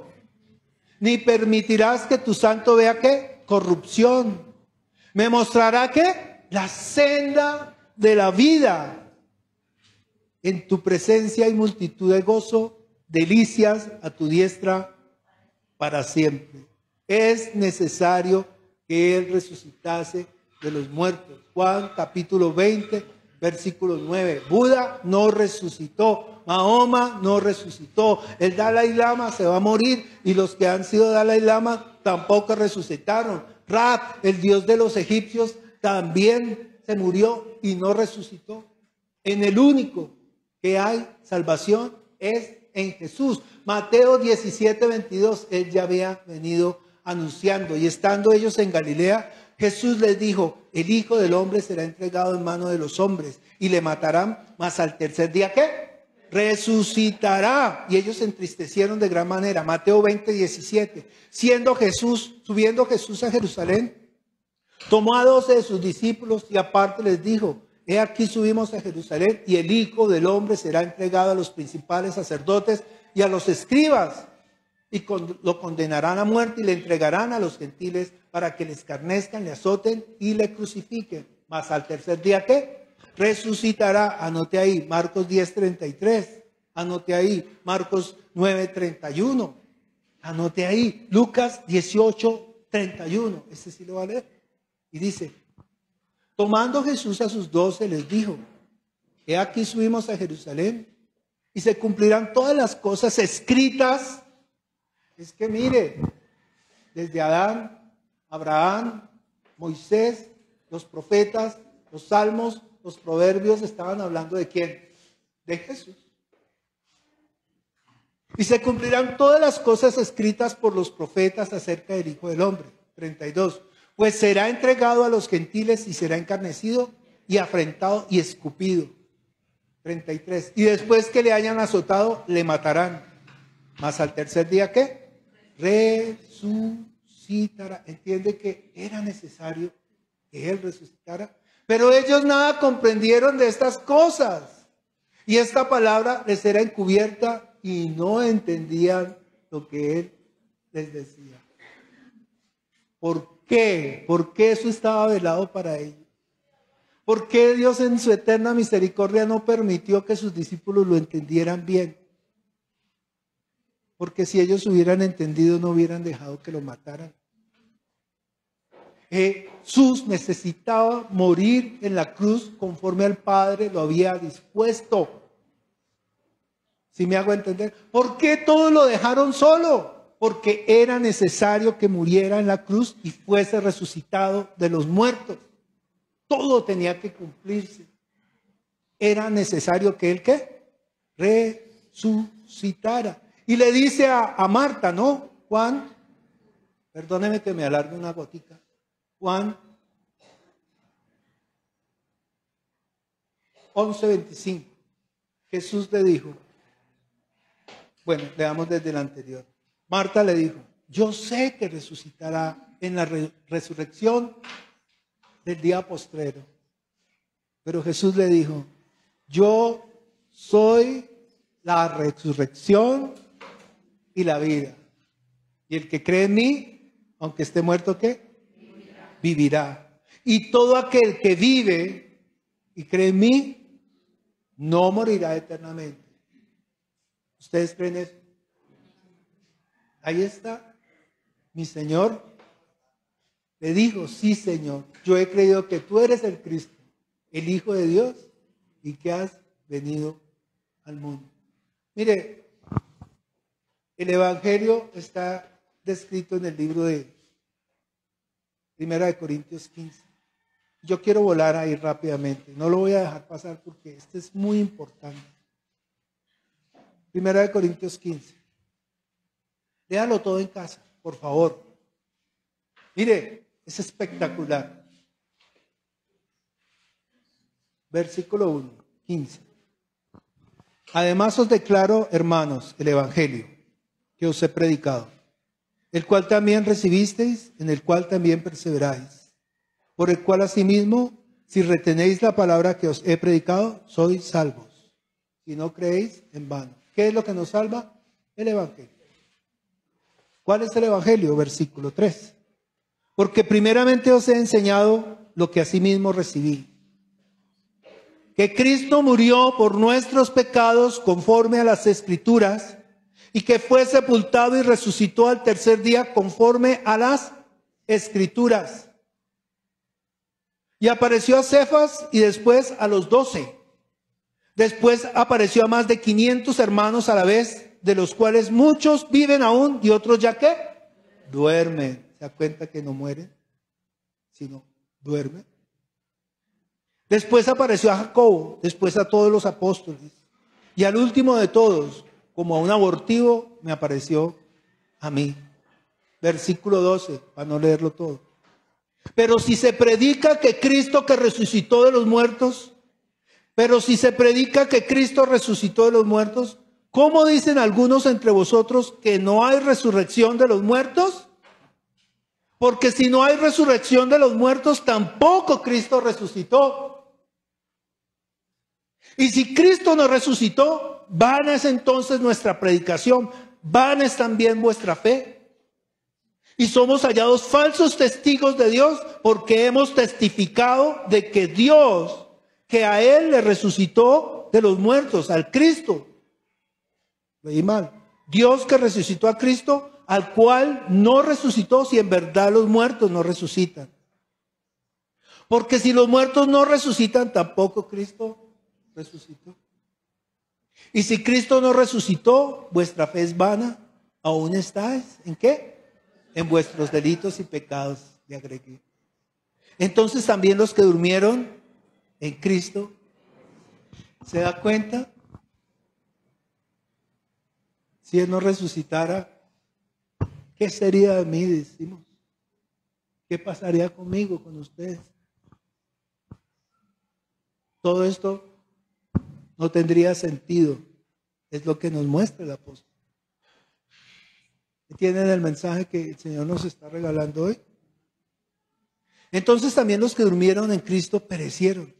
ni permitirás que tu santo vea ¿qué? Corrupción. Me mostrará ¿qué? La senda de la vida. En tu presencia hay multitud de gozo, delicias a tu diestra para siempre. Es necesario que Él resucitase de los muertos. Juan capítulo 20, versículo 9. Buda no resucitó. Mahoma no resucitó. El Dalai Lama se va a morir y los que han sido Dalai Lama tampoco resucitaron. Ra, el dios de los egipcios, también se murió y no resucitó. En el único que hay salvación es en Jesús. Mateo 17, 22, Él ya había venido anunciando. Y estando ellos en Galilea, Jesús les dijo, el Hijo del Hombre será entregado en manos de los hombres y le matarán, mas al tercer día ¿qué? Resucitará. Y ellos se entristecieron de gran manera. Mateo 20, 17. Subiendo Jesús a Jerusalén, tomó a 12 de sus discípulos y aparte les dijo, he aquí subimos a Jerusalén y el Hijo del Hombre será entregado a los principales sacerdotes y a los escribas y lo condenarán a muerte y le entregarán a los gentiles para que le escarnezcan, le azoten y le crucifiquen. Mas al tercer día ¿qué? Resucitará. Anote ahí Marcos 10, 33. Anote ahí Marcos 9, 31. Anote ahí Lucas 18, 31. Este sí lo va a leer. Y dice, tomando Jesús a sus 12 les dijo, he aquí subimos a Jerusalén y se cumplirán todas las cosas escritas. Es que mire, desde Adán, Abraham, Moisés, los profetas, los salmos, los proverbios estaban hablando ¿de quién? De Jesús. Y se cumplirán todas las cosas escritas por los profetas acerca del Hijo del Hombre. 32. Pues será entregado a los gentiles y será encarnecido y afrentado y escupido. 33. Y después que le hayan azotado, le matarán. Mas al tercer día, ¿qué? Resucitará. Entiende que era necesario que Él resucitara. Pero ellos nada comprendieron de estas cosas. Y esta palabra les era encubierta y no entendían lo que Él les decía. ¿Por qué? ¿Por qué eso estaba velado para ellos? ¿Por qué Dios en su eterna misericordia no permitió que sus discípulos lo entendieran bien? Porque si ellos hubieran entendido, no hubieran dejado que lo mataran. Jesús necesitaba morir en la cruz conforme al Padre lo había dispuesto. ¿Sí me hago entender? ¿Por qué todos lo dejaron solo? Porque era necesario que muriera en la cruz y fuese resucitado de los muertos. Todo tenía que cumplirse. Era necesario que Él, ¿qué? Resucitara. Y le dice a Marta, ¿no? Juan, perdóneme que me alargue una gotica. Juan 11:25. Jesús le dijo, bueno, leamos desde el anterior. Marta le dijo, yo sé que resucitará en la resurrección del día postrero. Pero Jesús le dijo, yo soy la resurrección y la vida. Y el que cree en mí, aunque esté muerto, ¿qué? Vivirá. Y todo aquel que vive y cree en mí, no morirá eternamente. ¿Ustedes creen eso? Ahí está. Mi Señor le dijo, sí Señor, yo he creído que tú eres el Cristo, el Hijo de Dios, y que has venido al mundo. Mire, el Evangelio está descrito en el libro de 1 Corintios 15. Yo quiero volar ahí rápidamente, no lo voy a dejar pasar porque este es muy importante. 1 Corintios 15. Léalo todo en casa, por favor. Mire, es espectacular. versículo 1, 15. Además os declaro, hermanos, el evangelio que os he predicado, el cual también recibisteis, en el cual también perseveráis, por el cual asimismo, si retenéis la palabra que os he predicado, sois salvos, si no creéis en vano. ¿Qué es lo que nos salva? El evangelio. ¿Cuál es el evangelio? Versículo 3. Porque primeramente os he enseñado lo que asimismo recibí, que Cristo murió por nuestros pecados conforme a las Escrituras, y que fue sepultado y resucitó al tercer día conforme a las Escrituras. Y apareció a Cefas y después a los 12. Después apareció a más de 500 hermanos a la vez, de los cuales muchos viven aún y otros ya que duermen. ¿Se da cuenta que no mueren, sino duermen? Después apareció a Jacobo, después a todos los apóstoles. Y al último de todos, como a un abortivo, me apareció a mí. Versículo 12, para no leerlo todo. Pero si se predica que Cristo que resucitó de los muertos, ¿cómo dicen algunos entre vosotros que no hay resurrección de los muertos? Porque si no hay resurrección de los muertos, tampoco Cristo resucitó. Y si Cristo no resucitó, vana es entonces nuestra predicación, vana es también vuestra fe. Y somos hallados falsos testigos de Dios, porque hemos testificado de que Dios, que a Él le resucitó de los muertos, al Cristo. Leí mal. Dios que resucitó a Cristo, al cual no resucitó, si en verdad los muertos no resucitan. Porque si los muertos no resucitan, tampoco Cristo resucitó. Y si Cristo no resucitó, vuestra fe es vana, aún estáis, ¿en qué? En vuestros delitos y pecados, le agregué. Entonces también los que durmieron en Cristo, ¿se da cuenta? Si Él no resucitara, ¿qué sería de mí? Decimos. ¿Qué pasaría conmigo, con ustedes? Todo esto no tendría sentido. Es lo que nos muestra el apóstol. ¿Entienden el mensaje que el Señor nos está regalando hoy? Entonces también los que durmieron en Cristo perecieron.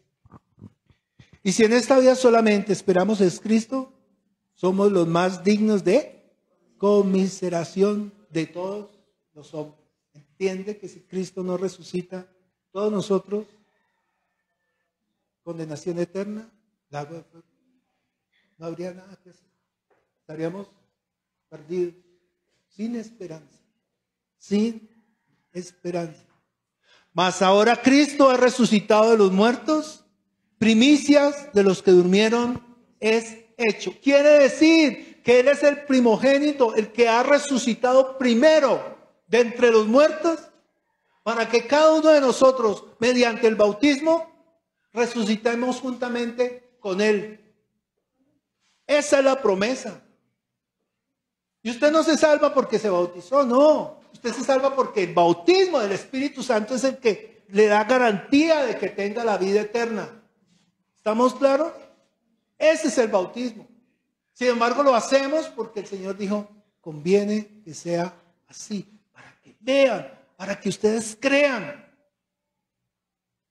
Y si en esta vida solamente esperamos en Cristo, somos los más dignos de conmiseración de todos los hombres. Entiende que si Cristo no resucita, todos nosotros, condenación eterna, lago de fuego. No habría nada que hacer. Estaríamos perdidos, sin esperanza, sin esperanza. Mas ahora Cristo ha resucitado de los muertos, primicias de los que durmieron es hecho. Quiere decir que Él es el primogénito, el que ha resucitado primero de entre los muertos, para que cada uno de nosotros, mediante el bautismo, resucitemos juntamente con Él. Esa es la promesa. Y usted no se salva porque se bautizó, no. Usted se salva porque el bautismo del Espíritu Santo es el que le da garantía de que tenga la vida eterna. ¿Estamos claros? Ese es el bautismo. Sin embargo, lo hacemos porque el Señor dijo, conviene que sea así, para que vean, para que ustedes crean,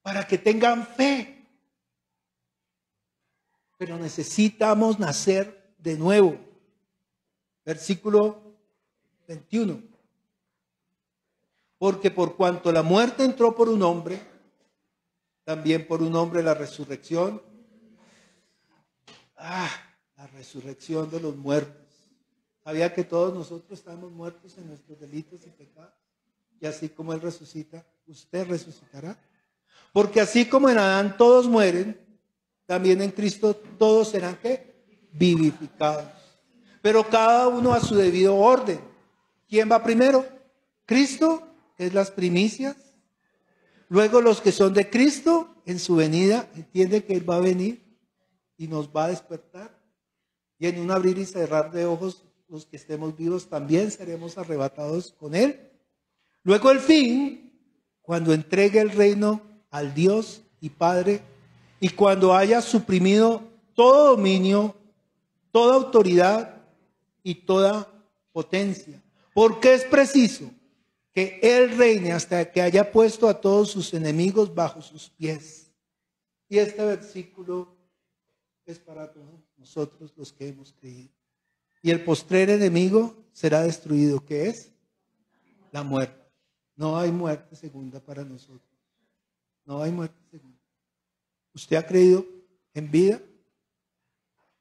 para que tengan fe. Pero necesitamos nacer de nuevo. Versículo 21. Porque por cuanto la muerte entró por un hombre, también por un hombre la resurrección. La resurrección de los muertos. ¿Sabía que todos nosotros estamos muertos en nuestros delitos y pecados? Y así como Él resucita, usted resucitará. Porque así como en Adán todos mueren, también en Cristo todos serán ¿qué? Vivificados. Pero cada uno a su debido orden. ¿Quién va primero? Cristo, que es las primicias. Luego los que son de Cristo, en su venida, entiende que Él va a venir y nos va a despertar. Y en un abrir y cerrar de ojos, los que estemos vivos también seremos arrebatados con Él. Luego el fin, cuando entregue el reino al Dios y Padre, y cuando haya suprimido todo dominio, toda autoridad y toda potencia. Porque es preciso que Él reine hasta que haya puesto a todos sus enemigos bajo sus pies. Y este versículo es para todos nosotros los que hemos creído. Y el postrer enemigo será destruido, que es la muerte. No hay muerte segunda para nosotros. No hay muerte segunda. ¿Usted ha creído en vida?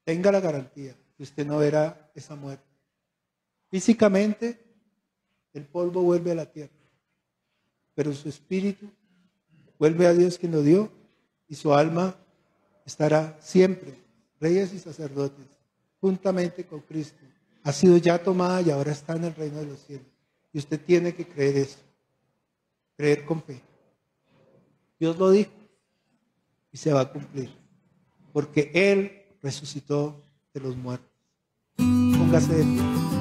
Tenga la garantía que usted no verá esa muerte. Físicamente, el polvo vuelve a la tierra, pero su espíritu vuelve a Dios quien lo dio y su alma estará siempre, reyes y sacerdotes, juntamente con Cristo. Ha sido ya tomada y ahora está en el reino de los cielos. Y usted tiene que creer eso, creer con fe. Dios lo dijo y se va a cumplir, porque Él resucitó de los muertos. Póngase de pie.